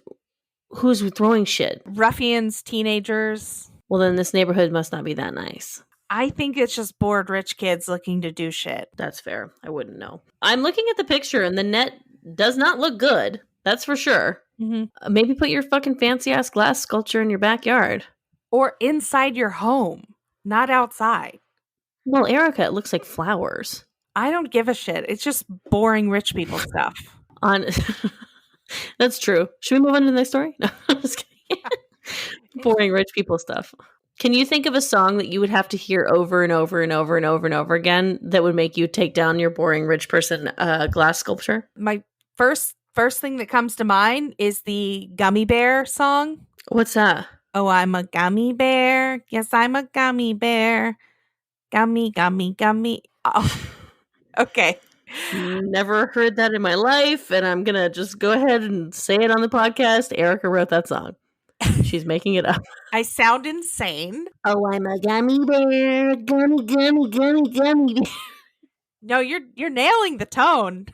throwing shit? Ruffians, teenagers. Well, then this neighborhood must not be that nice. I think it's just bored rich kids looking to do shit. That's fair. I wouldn't know. I'm looking at the picture, and the net does not look good. That's for sure. Maybe put your fucking fancy ass glass sculpture in your backyard. Or inside your home, not outside. Well, Erica, it looks like flowers. I don't give a shit. It's just boring rich people stuff. That's true. Should we move on to the next story? No, I'm just kidding. Boring rich people stuff. Can you think of a song that you would have to hear over and over and over and over and over again that would make you take down your boring rich person glass sculpture? My first thing that comes to mind is the Gummy Bear song. What's that? Oh, I'm a gummy bear. Yes, I'm a gummy bear. Gummy, gummy, gummy. Oh, okay. Never heard that in my life, and I'm going to just go ahead and say it on the podcast. Erica wrote that song. She's making it up. I sound insane. Oh, I'm a gummy bear. Gummy, gummy, gummy, gummy bear. No, you're nailing the tone.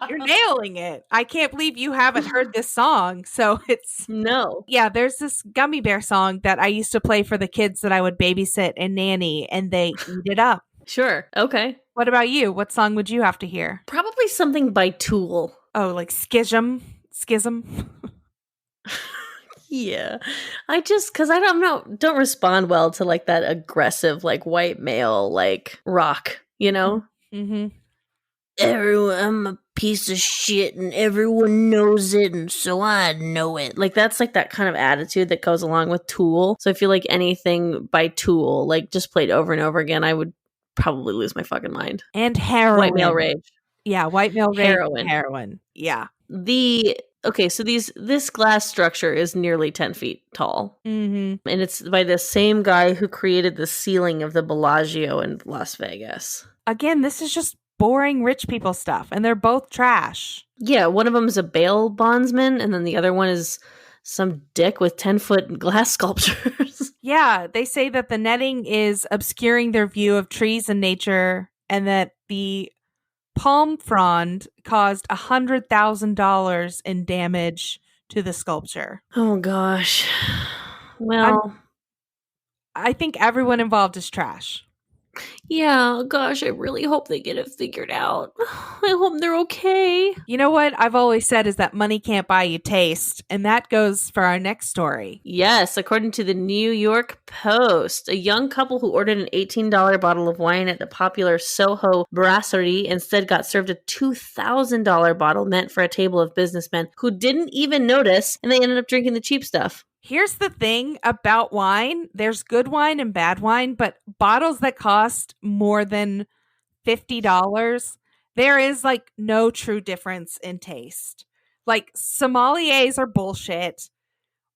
You're nailing it. I can't believe you haven't heard this song. So it's... No. Yeah, there's this Gummy Bear song that I used to play for the kids that I would babysit and nanny, and they eat it up. Sure. Okay. What about you? What song would you have to hear? Probably something by Tool. Oh, like Schism? Yeah. Because I don't respond well to like that aggressive, like white male, like rock, you know? Mm-hmm. I'm a piece of shit and everyone knows it and so I know it. Like that's like that kind of attitude that goes along with Tool. So I feel like anything by Tool, like just played over and over again, I would probably lose my fucking mind. And heroin. White male rage. Yeah, white male rage. Heroin. Yeah. So this glass structure is nearly 10 feet tall. Mm-hmm. And it's by the same guy who created the ceiling of the Bellagio in Las Vegas. Again, this is just boring rich people stuff, and they're both trash. Yeah, one of them is a bail bondsman, and then the other one is some dick with 10-foot glass sculptures. Yeah, they say that the netting is obscuring their view of trees and nature, and that the palm frond caused $100,000 in damage to the sculpture. Oh gosh. Well, I think everyone involved is trash. Yeah, gosh, I really hope they get it figured out. I hope they're okay. You know what I've always said is that money can't buy you taste, and that goes for our next story. Yes, according to the New York Post, a young couple who ordered an $18 bottle of wine at the popular Soho Brasserie instead got served a $2,000 bottle meant for a table of businessmen who didn't even notice, and they ended up drinking the cheap stuff. Here's the thing about wine. There's good wine and bad wine, but bottles that cost more than $50, there is like no true difference in taste. Like sommeliers are bullshit.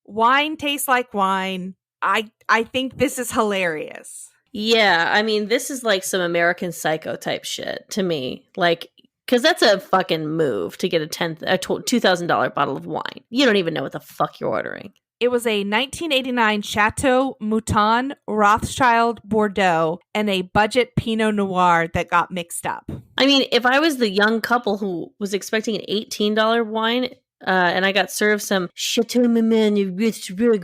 Wine tastes like wine. I think this is hilarious. Yeah, I mean, this is like some American Psycho type shit to me. Like, because that's a fucking move to get a $2,000 bottle of wine. You don't even know what the fuck you're ordering. It was a 1989 Chateau Mouton Rothschild Bordeaux and a budget Pinot Noir that got mixed up. I mean, if I was the young couple who was expecting an $18 wine and I got served some Chateau Mouton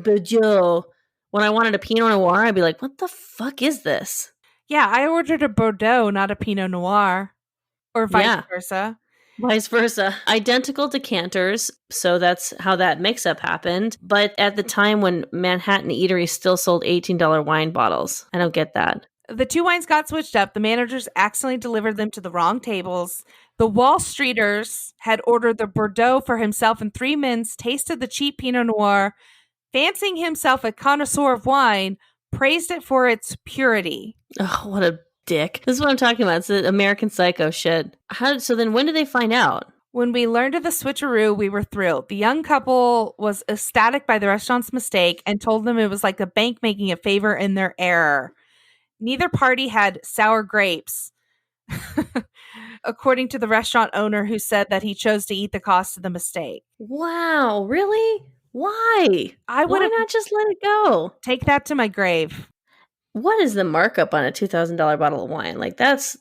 Bordeaux when I wanted a Pinot Noir, I'd be like, what the fuck is this? Yeah, I ordered a Bordeaux, not a Pinot Noir. Or vice versa. Vice versa. Identical decanters, so that's how that mix-up happened. But at the time when Manhattan Eatery still sold $18 wine bottles. I don't get that. The two wines got switched up. The managers accidentally delivered them to the wrong tables. The Wall Streeters had ordered the Bordeaux for himself, and three men tasted the cheap Pinot Noir, fancying himself a connoisseur of wine, praised it for its purity. Oh, what a dick. This is what I'm talking about. It's the American Psycho shit. So then when did they find out? When we learned of the switcheroo, we were thrilled. The young couple was ecstatic by the restaurant's mistake and told them it was like the bank making a favor in their error. Neither party had sour grapes, according to the restaurant owner, who said that he chose to eat the cost of the mistake. Wow, really? Why? I would Why have not just let it go? take that to my grave. What is the markup on a $2,000 bottle of wine? Like because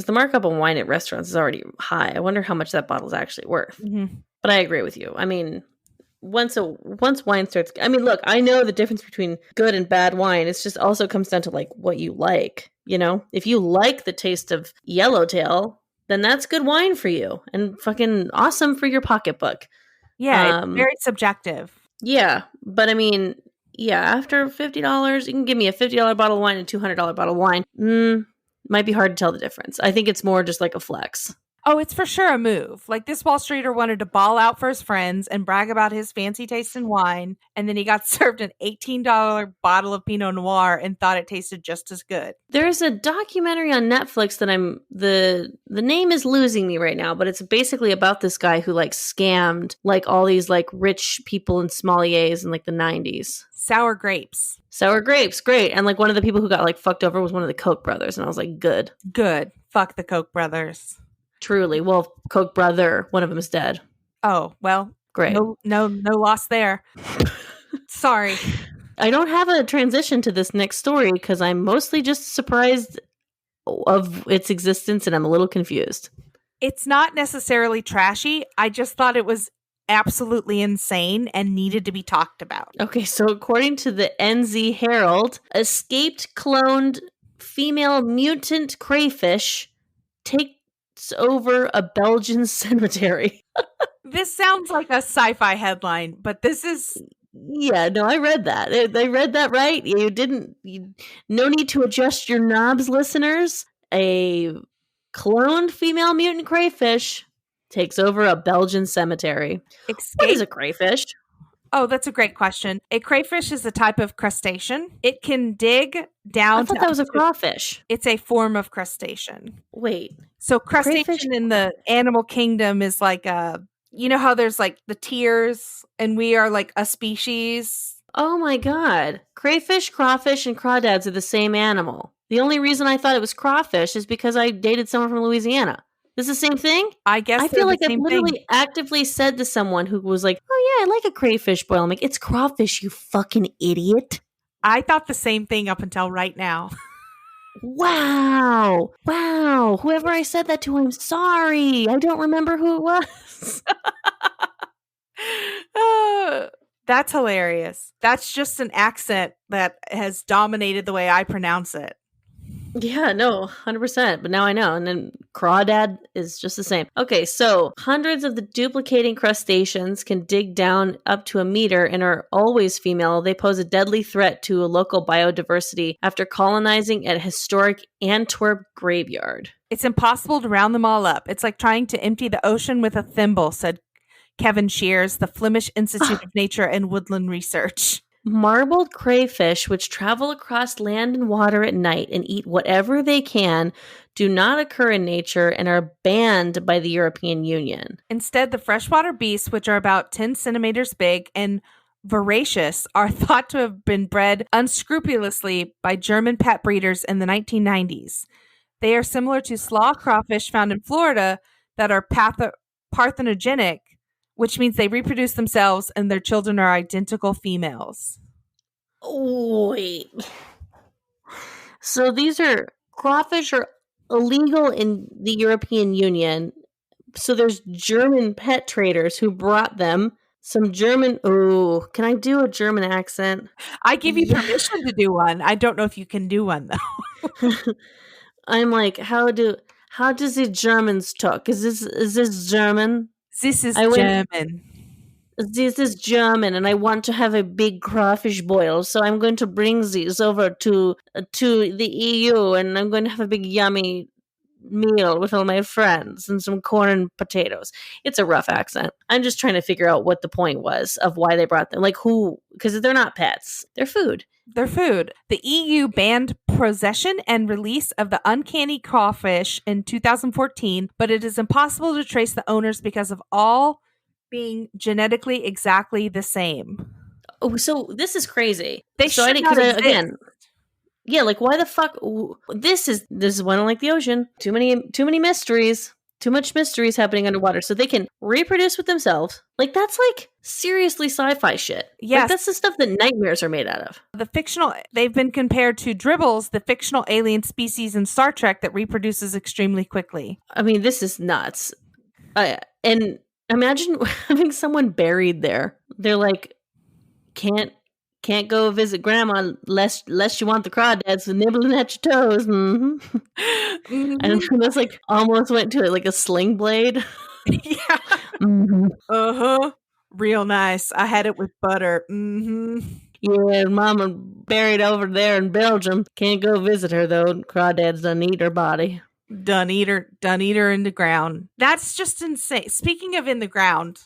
the markup on wine at restaurants is already high. I wonder how much that bottle is actually worth. Mm-hmm. But I agree with you. I mean, once wine starts, I mean, look, I know the difference between good and bad wine. It's just also comes down to like what you like. You know, if you like the taste of Yellowtail, then that's good wine for you and fucking awesome for your pocketbook. Yeah, it's very subjective. Yeah, but I mean, yeah, after $50, you can give me a $50 bottle of wine and a $200 bottle of wine. Might be hard to tell the difference. I think it's more just like a flex. Oh, it's for sure a move. Like this Wall Streeter wanted to ball out for his friends and brag about his fancy taste in wine, and then he got served an $18 bottle of Pinot Noir and thought it tasted just as good. There's a documentary on Netflix that the name is losing me right now, but it's basically about this guy who like scammed like all these like rich people and sommeliers in like the 90s. Sour grapes. Sour grapes, great. And like one of the people who got like fucked over was one of the Koch brothers, and I was like, good. Fuck the Koch brothers. Truly. Well, Koch brother, one of them is dead. Oh, well, great. No loss there. Sorry. I don't have a transition to this next story because I'm mostly just surprised of its existence and I'm a little confused. It's not necessarily trashy. I just thought it was absolutely insane and needed to be talked about. Okay, so according to the NZ Herald, escaped cloned female mutant crayfish takes over a Belgian cemetery. This sounds like a sci-fi headline, but this is... Yeah, no, I read that. I read that right. No need to adjust your knobs, listeners. A cloned female mutant crayfish takes over a Belgian cemetery. What is a crayfish? Oh, that's a great question. A crayfish is a type of crustacean. It can dig down. I thought that was a crawfish. It's a form of crustacean. Wait. So crustacean crayfish in the animal kingdom is like you know how there's like the tiers and we are like a species? Oh my god. Crayfish, crawfish, and crawdads are the same animal. The only reason I thought it was crawfish is because I dated someone from Louisiana. This is the same thing? I guess I feel like I literally actively said to someone who was like, oh yeah, I like a crayfish boil. I'm like, it's crawfish, you fucking idiot. I thought the same thing up until right now. Wow. Whoever I said that to, I'm sorry. I don't remember who it was. That's hilarious. That's just an accent that has dominated the way I pronounce it. Yeah, no, 100%. But now I know. And then crawdad is just the same. Okay, so hundreds of the duplicating crustaceans can dig down up to a meter and are always female. They pose a deadly threat to a local biodiversity after colonizing a historic Antwerp graveyard. It's impossible to round them all up. It's like trying to empty the ocean with a thimble, said Kevin Shears, the Flemish Institute of Nature and Woodland Research. Marbled crayfish, which travel across land and water at night and eat whatever they can, do not occur in nature and are banned by the European Union. Instead, the freshwater beasts, which are about 10 centimeters big and voracious, are thought to have been bred unscrupulously by German pet breeders in the 1990s. They are similar to slaw crawfish found in Florida that are parthenogenic, which means they reproduce themselves and their children are identical females. Wait. So these crawfish are illegal in the European Union. So there's German pet traders who brought them some German. Oh, can I do a German accent? I give you permission to do one. I don't know if you can do one though. I'm like, how does the Germans talk? Is this German? This is German. This is German, and I want to have a big crawfish boil, so I'm going to bring these over to the EU, and I'm going to have a big yummy meal with all my friends and some corn and potatoes. It's a rough accent. I'm just trying to figure out what the point was of why they brought them. Like who, because they're not pets, they're food. Their food. The EU banned possession and release of the uncanny crawfish in 2014, but it is impossible to trace the owners because of all being genetically exactly the same. Oh, so this is crazy. They so should not exist. again, yeah, like why the fuck? This is why I don't like the ocean. Too many mysteries. Too much mysteries happening underwater. So they can reproduce with themselves. Like that's like seriously sci-fi shit. Yes. Like, that's the stuff that nightmares are made out of. They've been compared to Dribbles, the fictional alien species in Star Trek that reproduces extremely quickly. I mean, this is nuts. And imagine having someone buried there. They're like, can't go visit grandma lest you want the crawdads nibbling at your toes. Mm-hmm. Mm-hmm. And that's like almost went to it like a sling blade. Yeah. Mm-hmm. Uh-huh. Real nice. I had it with butter. Mm-hmm. Yeah, mama buried over there in Belgium. Can't go visit her though. Crawdads done eat her body. Done eat her in the ground. That's just insane. Speaking of in the ground.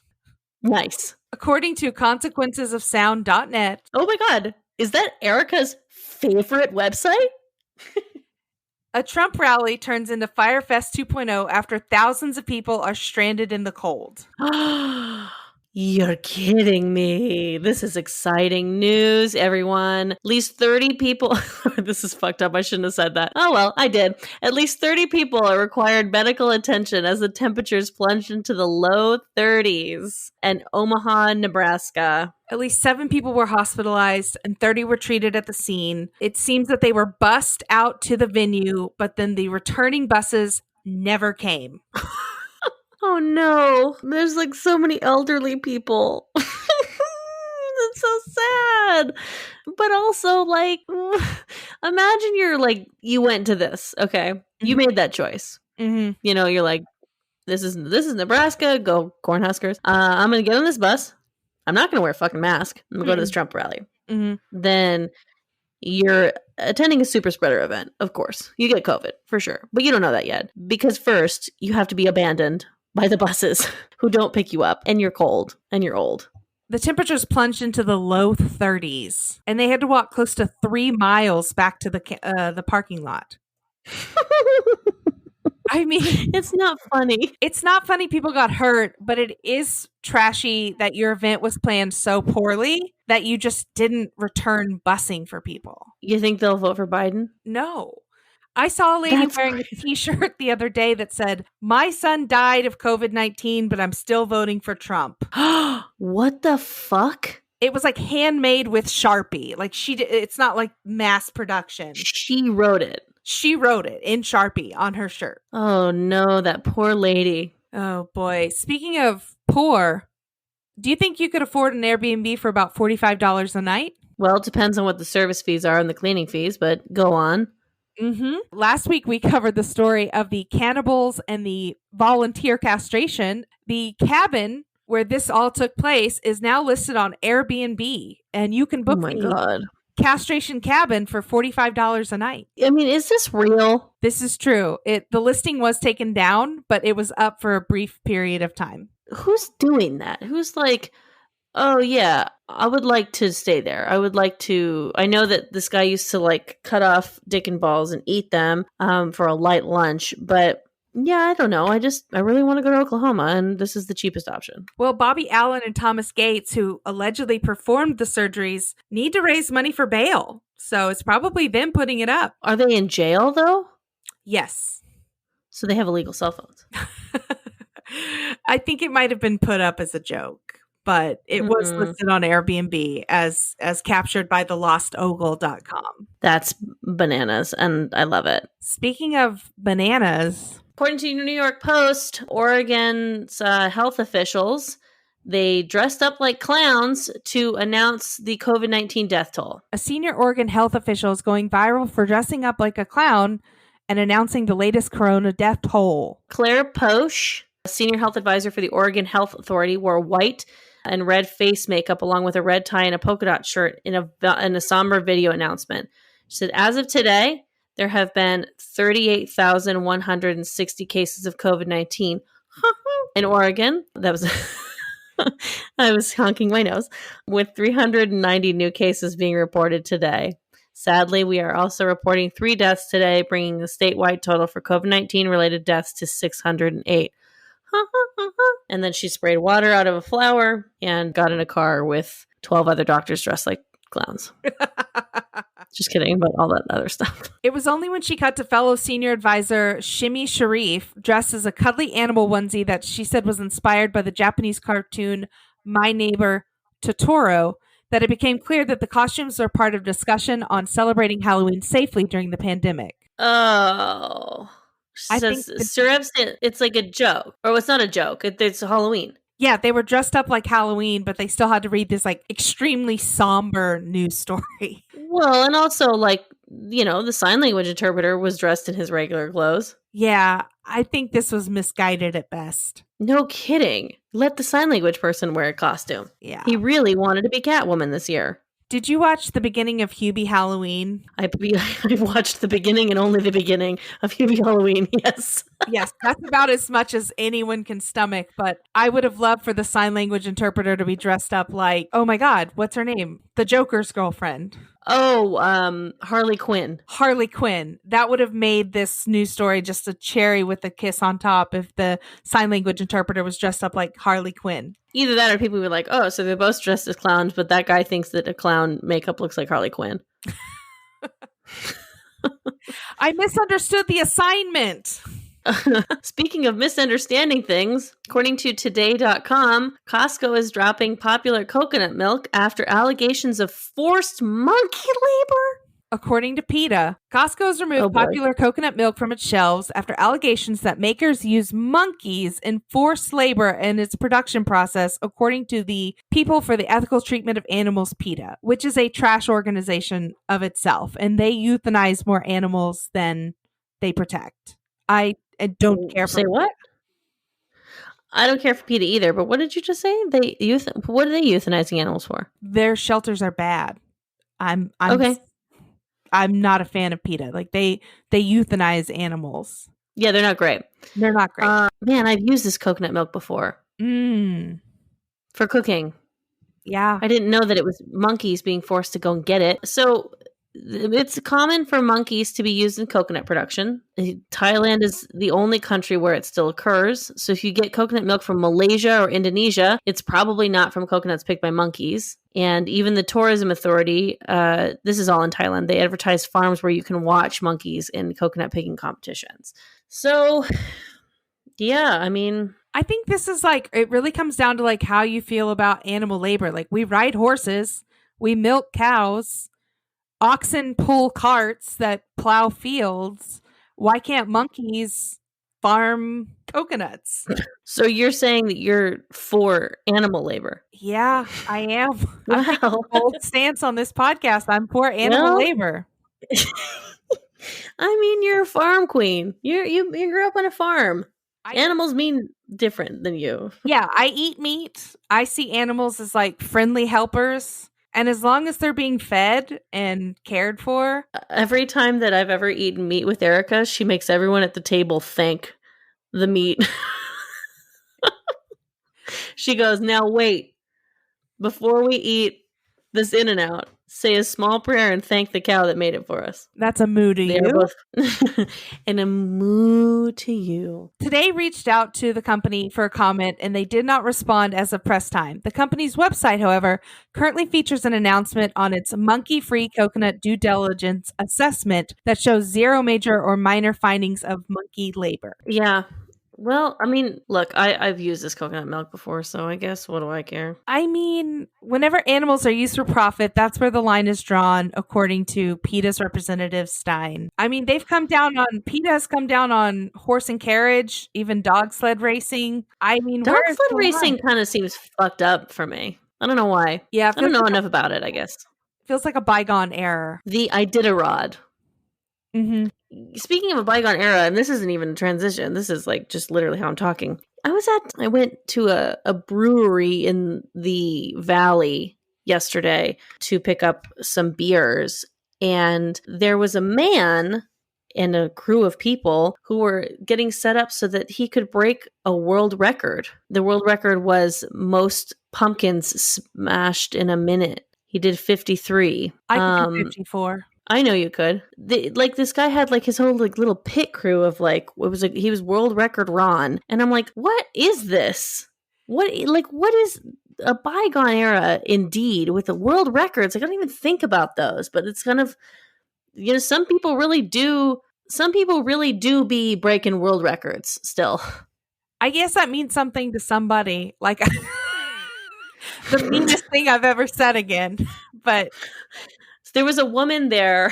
Nice. According to consequencesofsound.net. Oh my God. Is that Erica's favorite website? A Trump rally turns into Firefest 2.0 after thousands of people are stranded in the cold. You're kidding me. This is exciting news, everyone. At least 30 people. This is fucked up. I shouldn't have said that. Oh, well, I did. At least 30 people are required medical attention as the temperatures plunged into the low 30s in Omaha, Nebraska. At least 7 people were hospitalized and 30 were treated at the scene. It seems that they were bussed out to the venue, but then the returning buses never came. Oh no, there's like so many elderly people. That's so sad. But also like, imagine you went to this, okay? Mm-hmm. You made that choice. Mm-hmm. You know, you're like, this is Nebraska, go Cornhuskers. I'm going to get on this bus. I'm not going to wear a fucking mask. I'm going to go to this Trump rally. Mm-hmm. Then you're attending a super spreader event, of course. You get COVID, for sure. But you don't know that yet. Because first, you have to be abandoned by the buses who don't pick you up, and you're cold, and you're old. The temperatures plunged into the low 30s, and they had to walk close to 3 miles back to the parking lot. I mean, it's not funny. It's not funny people got hurt, but it is trashy that your event was planned so poorly that you just didn't return busing for people. You think they'll vote for Biden? No. I saw a lady wearing a t-shirt the other day that said, "My son died of COVID-19, but I'm still voting for Trump." What the fuck? It was like handmade with Sharpie. Like it's not like mass production. She wrote it. She wrote it in Sharpie on her shirt. Oh no, that poor lady. Oh boy. Speaking of poor, do you think you could afford an Airbnb for about $45 a night? Well, it depends on what the service fees are and the cleaning fees, but go on. Mm-hmm. Last week, we covered the story of the cannibals and the volunteer castration. The cabin where this all took place is now listed on Airbnb, and you can book the castration cabin for $45 a night. I mean, is this real? This is true. The listing was taken down, but it was up for a brief period of time. Who's doing that? Who's like, oh yeah, I would like to stay there. I know that this guy used to like cut off dick and balls and eat them for a light lunch, but yeah, I don't know. I really want to go to Oklahoma, and this is the cheapest option. Well, Bobby Allen and Thomas Gates, who allegedly performed the surgeries, need to raise money for bail. So it's probably them putting it up. Are they in jail though? Yes. So they have illegal cell phones. I think it might have been put up as a joke, but it was listed on Airbnb as captured by thelostogle.com. That's bananas, and I love it. Speaking of bananas, according to New York Post, Oregon's health officials, they dressed up like clowns to announce the COVID-19 death toll. A senior Oregon health official is going viral for dressing up like a clown and announcing the latest corona death toll. Claire Posh, a senior health advisor for the Oregon Health Authority, wore white and red face makeup along with a red tie and a polka dot shirt in a somber video announcement. She said, as of today, there have been 38,160 cases of COVID-19 in Oregon. That was I was honking my nose, with 390 new cases being reported today. Sadly, we are also reporting 3 deaths today, bringing the statewide total for COVID-19 related deaths to 608. And then she sprayed water out of a flower and got in a car with 12 other doctors dressed like clowns. Just kidding about all that other stuff. It was only when she cut to fellow senior advisor Shimi Sharif, dressed as a cuddly animal onesie that she said was inspired by the Japanese cartoon My Neighbor Totoro, that it became clear that the costumes are part of discussion on celebrating Halloween safely during the pandemic. Oh. I So think it's like a joke. Or it's not a joke. It's Halloween. Yeah, they were dressed up like Halloween, but they still had to read this like extremely somber news story. Well, and also like, the sign language interpreter was dressed in his regular clothes. Yeah, I think this was misguided at best. No kidding. Let the sign language person wear a costume. Yeah. He really wanted to be Catwoman this year. Did you watch the beginning of Hubie Halloween? I watched the beginning and only the beginning of Hubie Halloween, yes. Yes, that's about as much as anyone can stomach, but I would have loved for the sign language interpreter to be dressed up like, oh my God, what's her name? The Joker's girlfriend. Oh, Harley Quinn. Harley Quinn. That would have made this news story just a cherry with a kiss on top if the sign language interpreter was dressed up like Harley Quinn. Either that or people were like, oh, so they're both dressed as clowns, but that guy thinks that a clown makeup looks like Harley Quinn. I misunderstood the assignment. Speaking of misunderstanding things, according to today.com, Costco is dropping popular coconut milk after allegations of forced monkey labor. According to PETA, Costco has removed popular coconut milk from its shelves after allegations that makers use monkeys in forced labor in its production process, according to the People for the Ethical Treatment of Animals, PETA, which is a trash organization of itself, and they euthanize more animals than they protect. I don't care for Say what? I don't care for PETA either, but what did you just say? What are they euthanizing animals for? Their shelters are bad. I'm okay. I'm not a fan of PETA. Like they euthanize animals. Yeah, they're not great. They're not great. Man, I've used this coconut milk before. For cooking. Yeah. I didn't know that it was monkeys being forced to go and get it. So it's common for monkeys to be used in coconut production. Thailand is the only country where it still occurs. So if you get coconut milk from Malaysia or Indonesia, it's probably not from coconuts picked by monkeys. And even the tourism authority, this is all in Thailand, they advertise farms where you can watch monkeys in coconut picking competitions. So, yeah, I mean, I think this is like, it really comes down to like how you feel about animal labor. Like we ride horses, we milk cows, oxen pull carts that plow fields. Why can't monkeys farm coconuts? So you're saying that you're for animal labor? Yeah, I am. Wow. I'm taking a bold stance on this podcast. I'm for animal labor. I mean, you're a farm queen. You grew up on a farm. Animals mean different than you. Yeah, I eat meat. I see animals as like friendly helpers. And as long as they're being fed and cared for. Every time that I've ever eaten meat with Erica, she makes everyone at the table thank the meat. She goes, now wait. Before we eat this In-N-Out, say a small prayer and thank the cow that made it for us. That's a moo to you. Both and a moo to you. Today reached out to the company for a comment and they did not respond as of press time. The company's website, however, currently features an announcement on its monkey-free coconut due diligence assessment that shows 0 major or minor findings of monkey labor. Yeah. Well, I mean, look, I've used this coconut milk before, so I guess what do I care? I mean, whenever animals are used for profit, that's where the line is drawn, according to PETA's representative Stein. I mean, PETA has come down on horse and carriage, even dog sled racing. I mean, dog sled racing kind of seems fucked up for me. I don't know why. Yeah, I don't know enough about it, I guess. Feels like a bygone era. The Iditarod. Mm-hmm. Speaking of a bygone era, and this isn't even a transition, this is like just literally how I'm talking. I went to a brewery in the Valley yesterday to pick up some beers, and there was a man and a crew of people who were getting set up so that he could break a world record. The world record was most pumpkins smashed in a minute. He did 53. I could do 54. I know you could. This guy had like his whole like little pit crew of like it was like he was world record Ron, and I'm like, what is this? What is a bygone era indeed with the world records? Like, I don't even think about those, but it's kind of, some people really do be breaking world records still. I guess that means something to somebody. Like the meanest thing I've ever said again. But there was a woman there.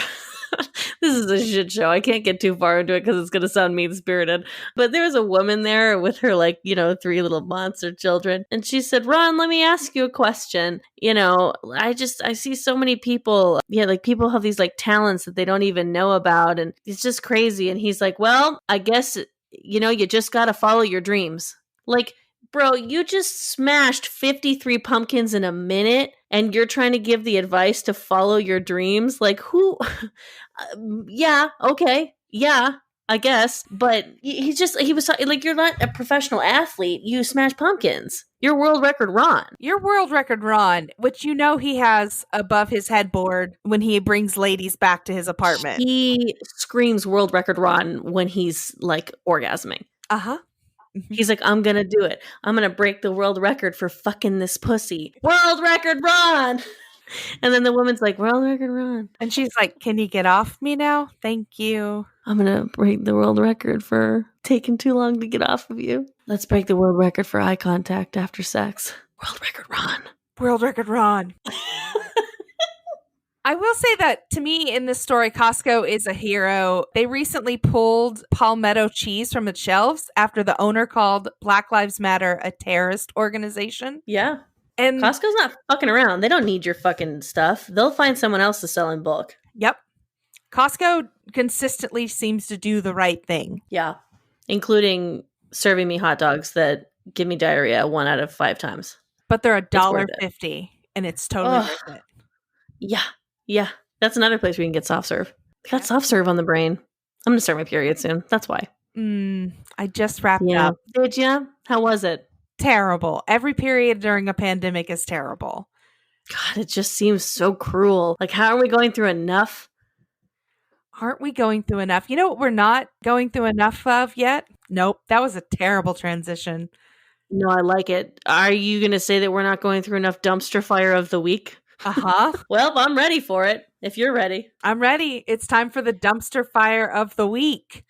This is a shit show. I can't get too far into it because it's going to sound mean-spirited. But there was a woman there with her, 3 little monster children. And she said, Ron, let me ask you a question. I see so many people. Yeah, people have these talents that they don't even know about. And it's just crazy. And he's like, well, I guess, you just got to follow your dreams. Bro, you just smashed 53 pumpkins in a minute and you're trying to give the advice to follow your dreams? Who? Yeah, okay. Yeah, I guess. But he was like, you're not a professional athlete. You smash pumpkins. You're world record Ron. You're world record Ron, which he has above his headboard when he brings ladies back to his apartment. He screams world record Ron when he's orgasming. Uh-huh. He's like, I'm going to do it. I'm going to break the world record for fucking this pussy. World record Ron! And then the woman's like, world record Ron. And she's like, can you get off me now? Thank you. I'm going to break the world record for taking too long to get off of you. Let's break the world record for eye contact after sex. World record Ron. World record Ron. I will say that to me in this story, Costco is a hero. They recently pulled Palmetto cheese from its shelves after the owner called Black Lives Matter a terrorist organization. Yeah. And Costco's not fucking around. They don't need your fucking stuff. They'll find someone else to sell in bulk. Yep. Costco consistently seems to do the right thing. Yeah. Including serving me hot dogs that give me diarrhea 1 out of 5 times. But they're $1.50 and it's totally worth it. Yeah. Yeah, that's another place where you can get soft serve. I got soft serve on the brain. I'm going to start my period soon. That's why. I just wrapped up. Did you? How was it? Terrible. Every period during a pandemic is terrible. God, it just seems so cruel. How are we going through enough? Aren't we going through enough? You know what we're not going through enough of yet? Nope. That was a terrible transition. No, I like it. Are you going to say that we're not going through enough dumpster fire of the week? Uh-huh. Well, I'm ready for it. If you're ready. I'm ready. It's time for the dumpster fire of the week.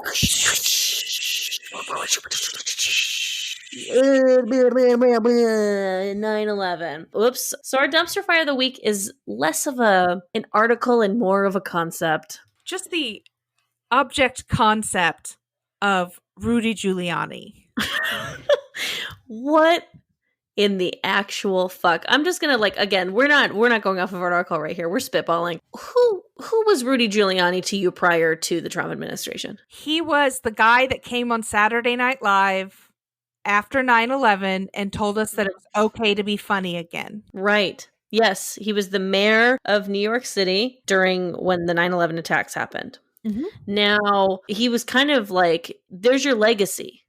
9/11. Oops. So our dumpster fire of the week is less of an article and more of a concept. Just the object concept of Rudy Giuliani. What in the actual fuck? I'm just gonna again, we're not going off of an article right here. We're spitballing. Who was Rudy Giuliani to you prior to the Trump administration? He was the guy that came on Saturday Night Live after 9/11 and told us that it was okay to be funny again. Right. Yes, he was the mayor of New York City during when the 9/11 attacks happened. Mm-hmm. Now, he was kind of there's your legacy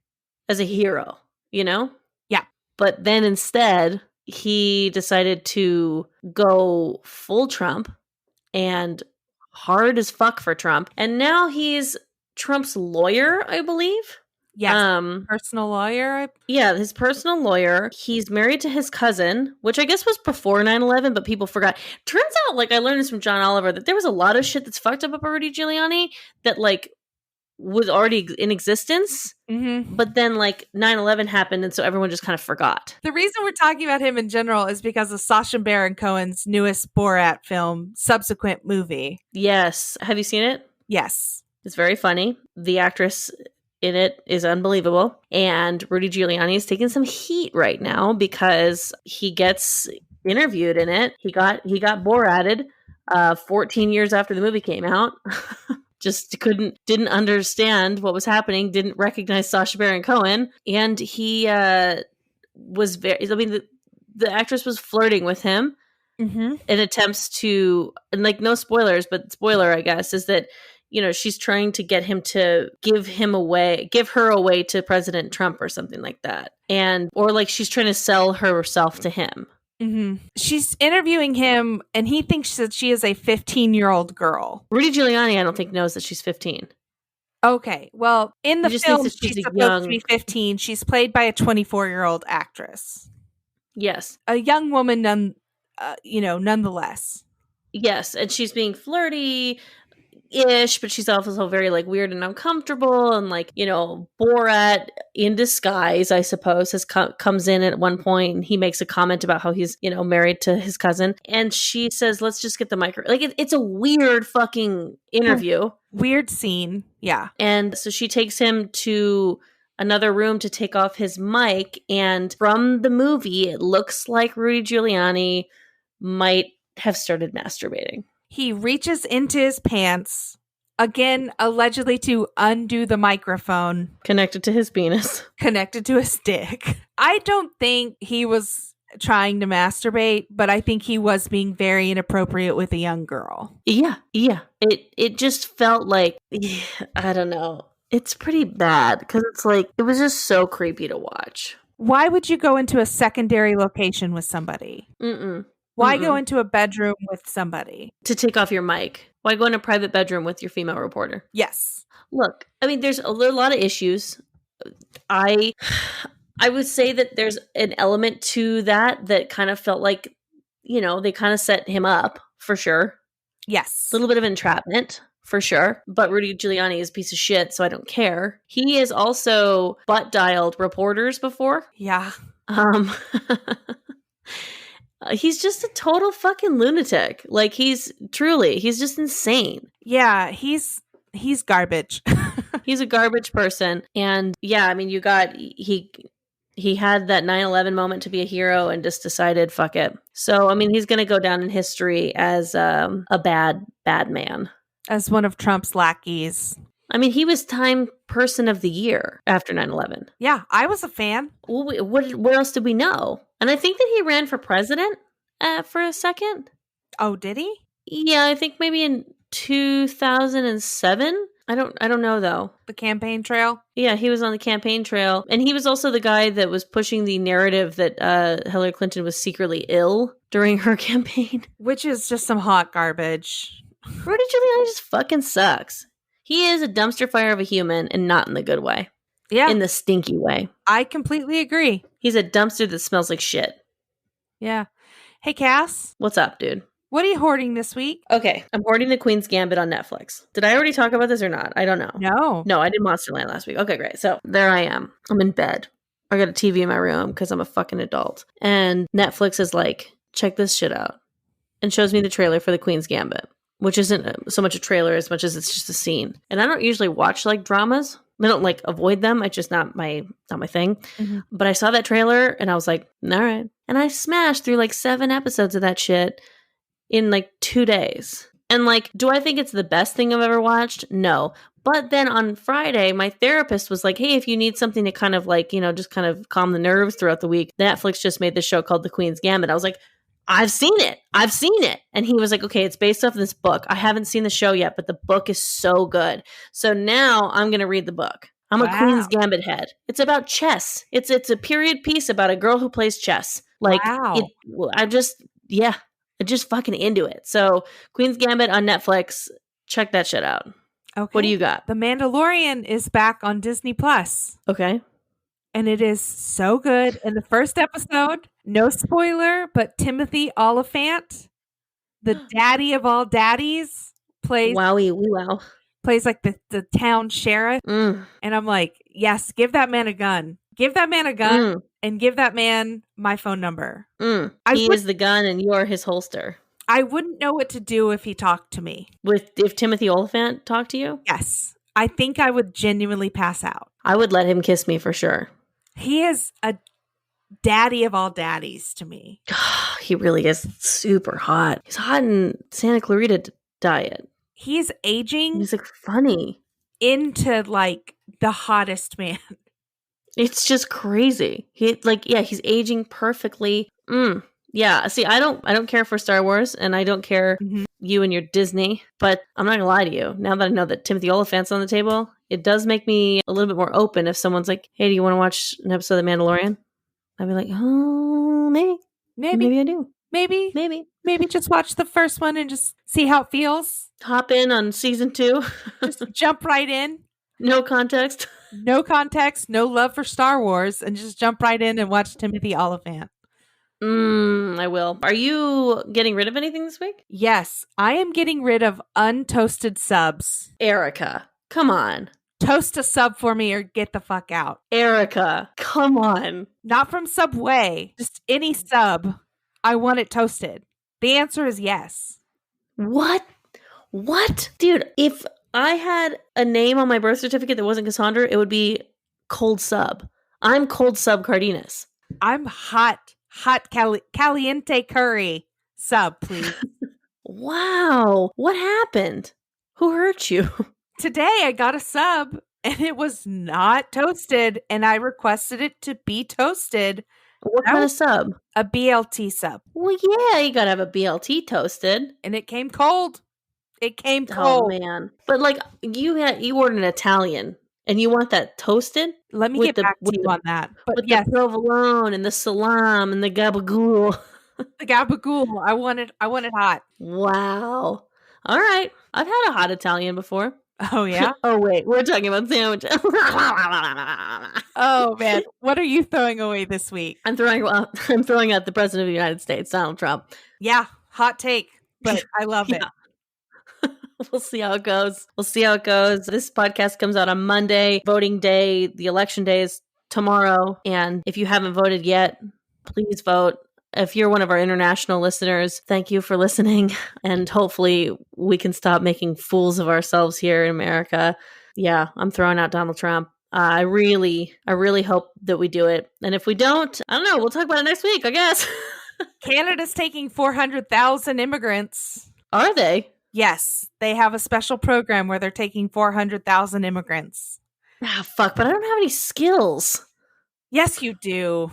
as a hero, Yeah. But then instead, he decided to go full Trump and hard as fuck for Trump. And now he's Trump's lawyer, I believe. Yes, personal lawyer. Yeah, his personal lawyer. He's married to his cousin, which I guess was before 9/11, but people forgot. Turns out, I learned this from John Oliver, that there was a lot of shit that's fucked up about Rudy Giuliani that, was already in existence. Mm-hmm. But then 9/11 happened, and so everyone just kind of forgot. The reason we're talking about him in general is because of Sacha Baron Cohen's newest Borat film, subsequent movie. Yes. Have you seen it? Yes. It's very funny. The actress in it is unbelievable. And Rudy Giuliani is taking some heat right now because he gets interviewed in it. He got Borated 14 years after the movie came out. Just didn't understand what was happening, didn't recognize Sacha Baron Cohen, and he was the actress was flirting with him in attempts to, and no spoilers, but spoiler, I guess, is that, she's trying to get him to give her away to President Trump or something like that. Or like she's trying to sell herself to him. Mm-hmm. She's interviewing him, and he thinks that she is a 15-year-old girl. Rudy Giuliani, I don't think, knows that she's 15. Okay, well, in the film, she's supposed to be 15. She's played by a 24-year-old actress. Yes. A young woman, nonetheless. Yes, and she's being flirty-ish, but she's also very like weird and uncomfortable, and like, Borat in disguise, I suppose, comes in at one point, and he makes a comment about how he's, married to his cousin, and she says, let's just get the micro. Like, it's a weird fucking interview. Weird scene, yeah. And so she takes him to another room to take off his mic, and from the movie, it looks like Rudy Giuliani might have started masturbating. He reaches into his pants, again, allegedly to undo the microphone. Connected to his penis. Connected to his dick. I don't think he was trying to masturbate, but I think he was being very inappropriate with a young girl. Yeah. It just felt like, I don't know. It's pretty bad because it's like, it was just so creepy to watch. Why would you go into a secondary location with somebody? Why go into a bedroom with somebody? To take off your mic. Why go in a private bedroom with your female reporter? Yes. Look, I mean, there's a lot of issues. I would say that there's an element to that kind of felt like, they kind of set him up, for sure. Yes. A little bit of entrapment, for sure. But Rudy Giuliani is a piece of shit, so I don't care. He has also butt-dialed reporters before. Yeah. He's just a total fucking lunatic. Like, he's just insane. Yeah, he's garbage. He's a garbage person. And yeah, I mean, he had that 9/11 moment to be a hero and just decided, fuck it. So, I mean, he's going to go down in history as a bad man. As one of Trump's lackeys. I mean, he was Time Person of the Year after 9/11. Yeah, I was a fan. Well, what else did we know? And I think that he ran for president for a second. Oh, did he? Yeah, I think maybe in 2007. I don't know though. The campaign trail? Yeah, he was on the campaign trail. And he was also the guy that was pushing the narrative that Hillary Clinton was secretly ill during her campaign. Which is just some hot garbage. Rudy Giuliani just fucking sucks. He is a dumpster fire of a human, and not in the good way. Yeah. In the stinky way. I completely agree. He's a dumpster that smells like shit. Yeah. Hey, Cass. What's up, dude? What are you hoarding this week? Okay, I'm hoarding The Queen's Gambit on Netflix. Did I already talk about this or not? I don't know. No, I did Monsterland last week. Okay, great. So there I am. I'm in bed. I got a TV in my room because I'm a fucking adult. And Netflix is like, check this shit out. And shows me the trailer for The Queen's Gambit, which isn't so much a trailer as much as it's just a scene. And I don't usually watch like dramas. I don't like avoid them. It's just not my thing. Mm-hmm. But I saw that trailer and I was like, all right. And I smashed through like 7 episodes of that shit in like 2 days. And like, do I think it's the best thing I've ever watched? No. But then on Friday, my therapist was like, hey, if you need something to kind of like, just kind of calm the nerves throughout the week, Netflix just made this show called The Queen's Gambit. I was like, I've seen it. And he was like, okay, it's based off this book. I haven't seen the show yet, but the book is so good. So now I'm going to read the book. I'm a Queen's Gambit head. It's about chess. It's a period piece about a girl who plays chess. Like, I'm just fucking into it. So Queen's Gambit on Netflix. Check that shit out. Okay. What do you got? The Mandalorian is back on Disney Plus. Okay. And it is so good. In the first episode, no spoiler, but Timothy Oliphant, the daddy of all daddies, plays like the town sheriff. And I'm like, yes, give that man a gun. Give that man a gun and give that man my phone number. He is the gun and you are his holster. I wouldn't know what to do if he talked to me. If Timothy Oliphant talked to you? Yes. I think I would genuinely pass out. I would let him kiss me for sure. He is a daddy of all daddies to me. He really is super hot. He's hot in Santa Clarita Diet. He's aging. He's like funny. Into like the hottest man. It's just crazy. He's aging perfectly. Yeah. See, I don't care for Star Wars, and I don't care you and your Disney, but I'm not gonna lie to you. Now that I know that Timothy Oliphant's on the table, it does make me a little bit more open if someone's like, hey, do you want to watch an episode of The Mandalorian? I'd be like, oh, maybe I do. Maybe just watch the first one and just see how it feels. Hop in on season 2. Just jump right in. No context. No context, no love for Star Wars, and just jump right in and watch Timothy Oliphant. I will. Are you getting rid of anything this week? Yes, I am getting rid of untoasted subs. Erica, come on. Toast a sub for me or get the fuck out. Erica, come on. Not from Subway, just any sub. I want it toasted. The answer is yes. What? Dude, if I had a name on my birth certificate that wasn't Cassandra, it would be Cold Sub. I'm Cold Sub Cardenas. I'm hot caliente curry sub, please. Wow. What happened? Who hurt you? Today I got a sub and it was not toasted and I requested it to be toasted. What kind of sub? A BLT sub. Well, yeah, you gotta have a BLT toasted. And it came cold. Oh, man. But like you ordered an Italian and you want that toasted? Let me get back to you on that. But with the provolone and the salam and the gabagool. The gabagool. I want it hot. Wow. All right. I've had a hot Italian before. Oh, yeah? Oh, wait. We're talking about sandwiches. Oh, man. What are you throwing away this week? I'm throwing out the President of the United States, Donald Trump. Yeah. Hot take. But I love it. We'll see how it goes. This podcast comes out on Monday. Voting day, the election day is tomorrow. And if you haven't voted yet, please vote. If you're one of our international listeners, thank you for listening. And hopefully we can stop making fools of ourselves here in America. Yeah, I'm throwing out Donald Trump. I really hope that we do it. And if we don't, I don't know. We'll talk about it next week, I guess. Canada's taking 400,000 immigrants. Are they? Yes. They have a special program where they're taking 400,000 immigrants. Ah, fuck, but I don't have any skills. Yes, you do.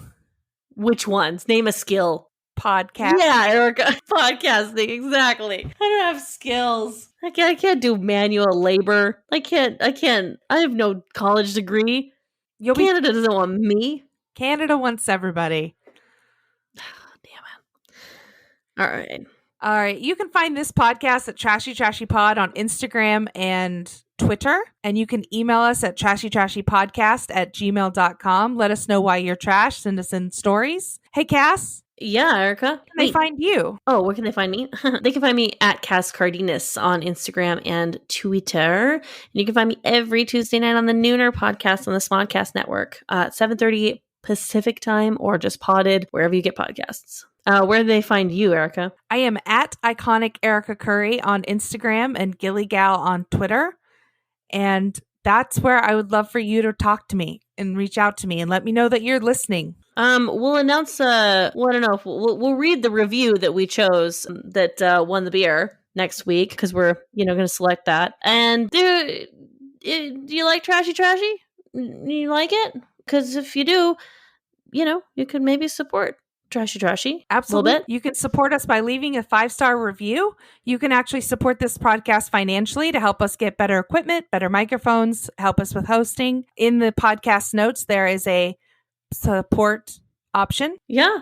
Which ones? Name a skill. Podcast. Yeah, Erica. Podcasting, exactly. I don't have skills. I can't do manual labor. I have no college degree. Canada doesn't want me. Canada wants everybody. Damn it. All right. You can find this podcast at Trashy Trashy Pod on Instagram and Twitter. And you can email us at trashytrashypodcast@gmail.com. Let us know why you're trash. Send us in stories. Hey, Cass. Yeah, Erica. Where can they find you? Oh, where can they find me? They can find me at Cass Cardenas on Instagram and Twitter. And you can find me every Tuesday night on the Nooner podcast on the Smodcast Network at 7:30 Pacific time, or just podded wherever you get podcasts. Where do they find you, Erica? I am at Iconic Erica Curry on Instagram and Gillygal on Twitter. And that's where I would love for you to talk to me and reach out to me and let me know that you're listening. We'll announce, I don't know, we'll read the review that we chose that won the beer next week, because we're, going to select that. And do you like Trashy? You like it? Because if you do, you could maybe support Trashy. Absolutely. You can support us by leaving a 5-star review. You can actually support this podcast financially to help us get better equipment, better microphones, help us with hosting. In the podcast notes, there is a support option. Yeah.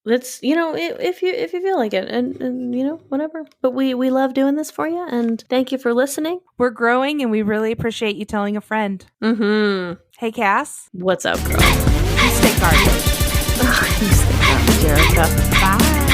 That's, if you feel like it and whatever. But we love doing this for you, and thank you for listening. We're growing and we really appreciate you telling a friend. Mm-hmm. Hey, Cass. What's up, girl? You stay garbage. You stay garbage, Erica. Bye.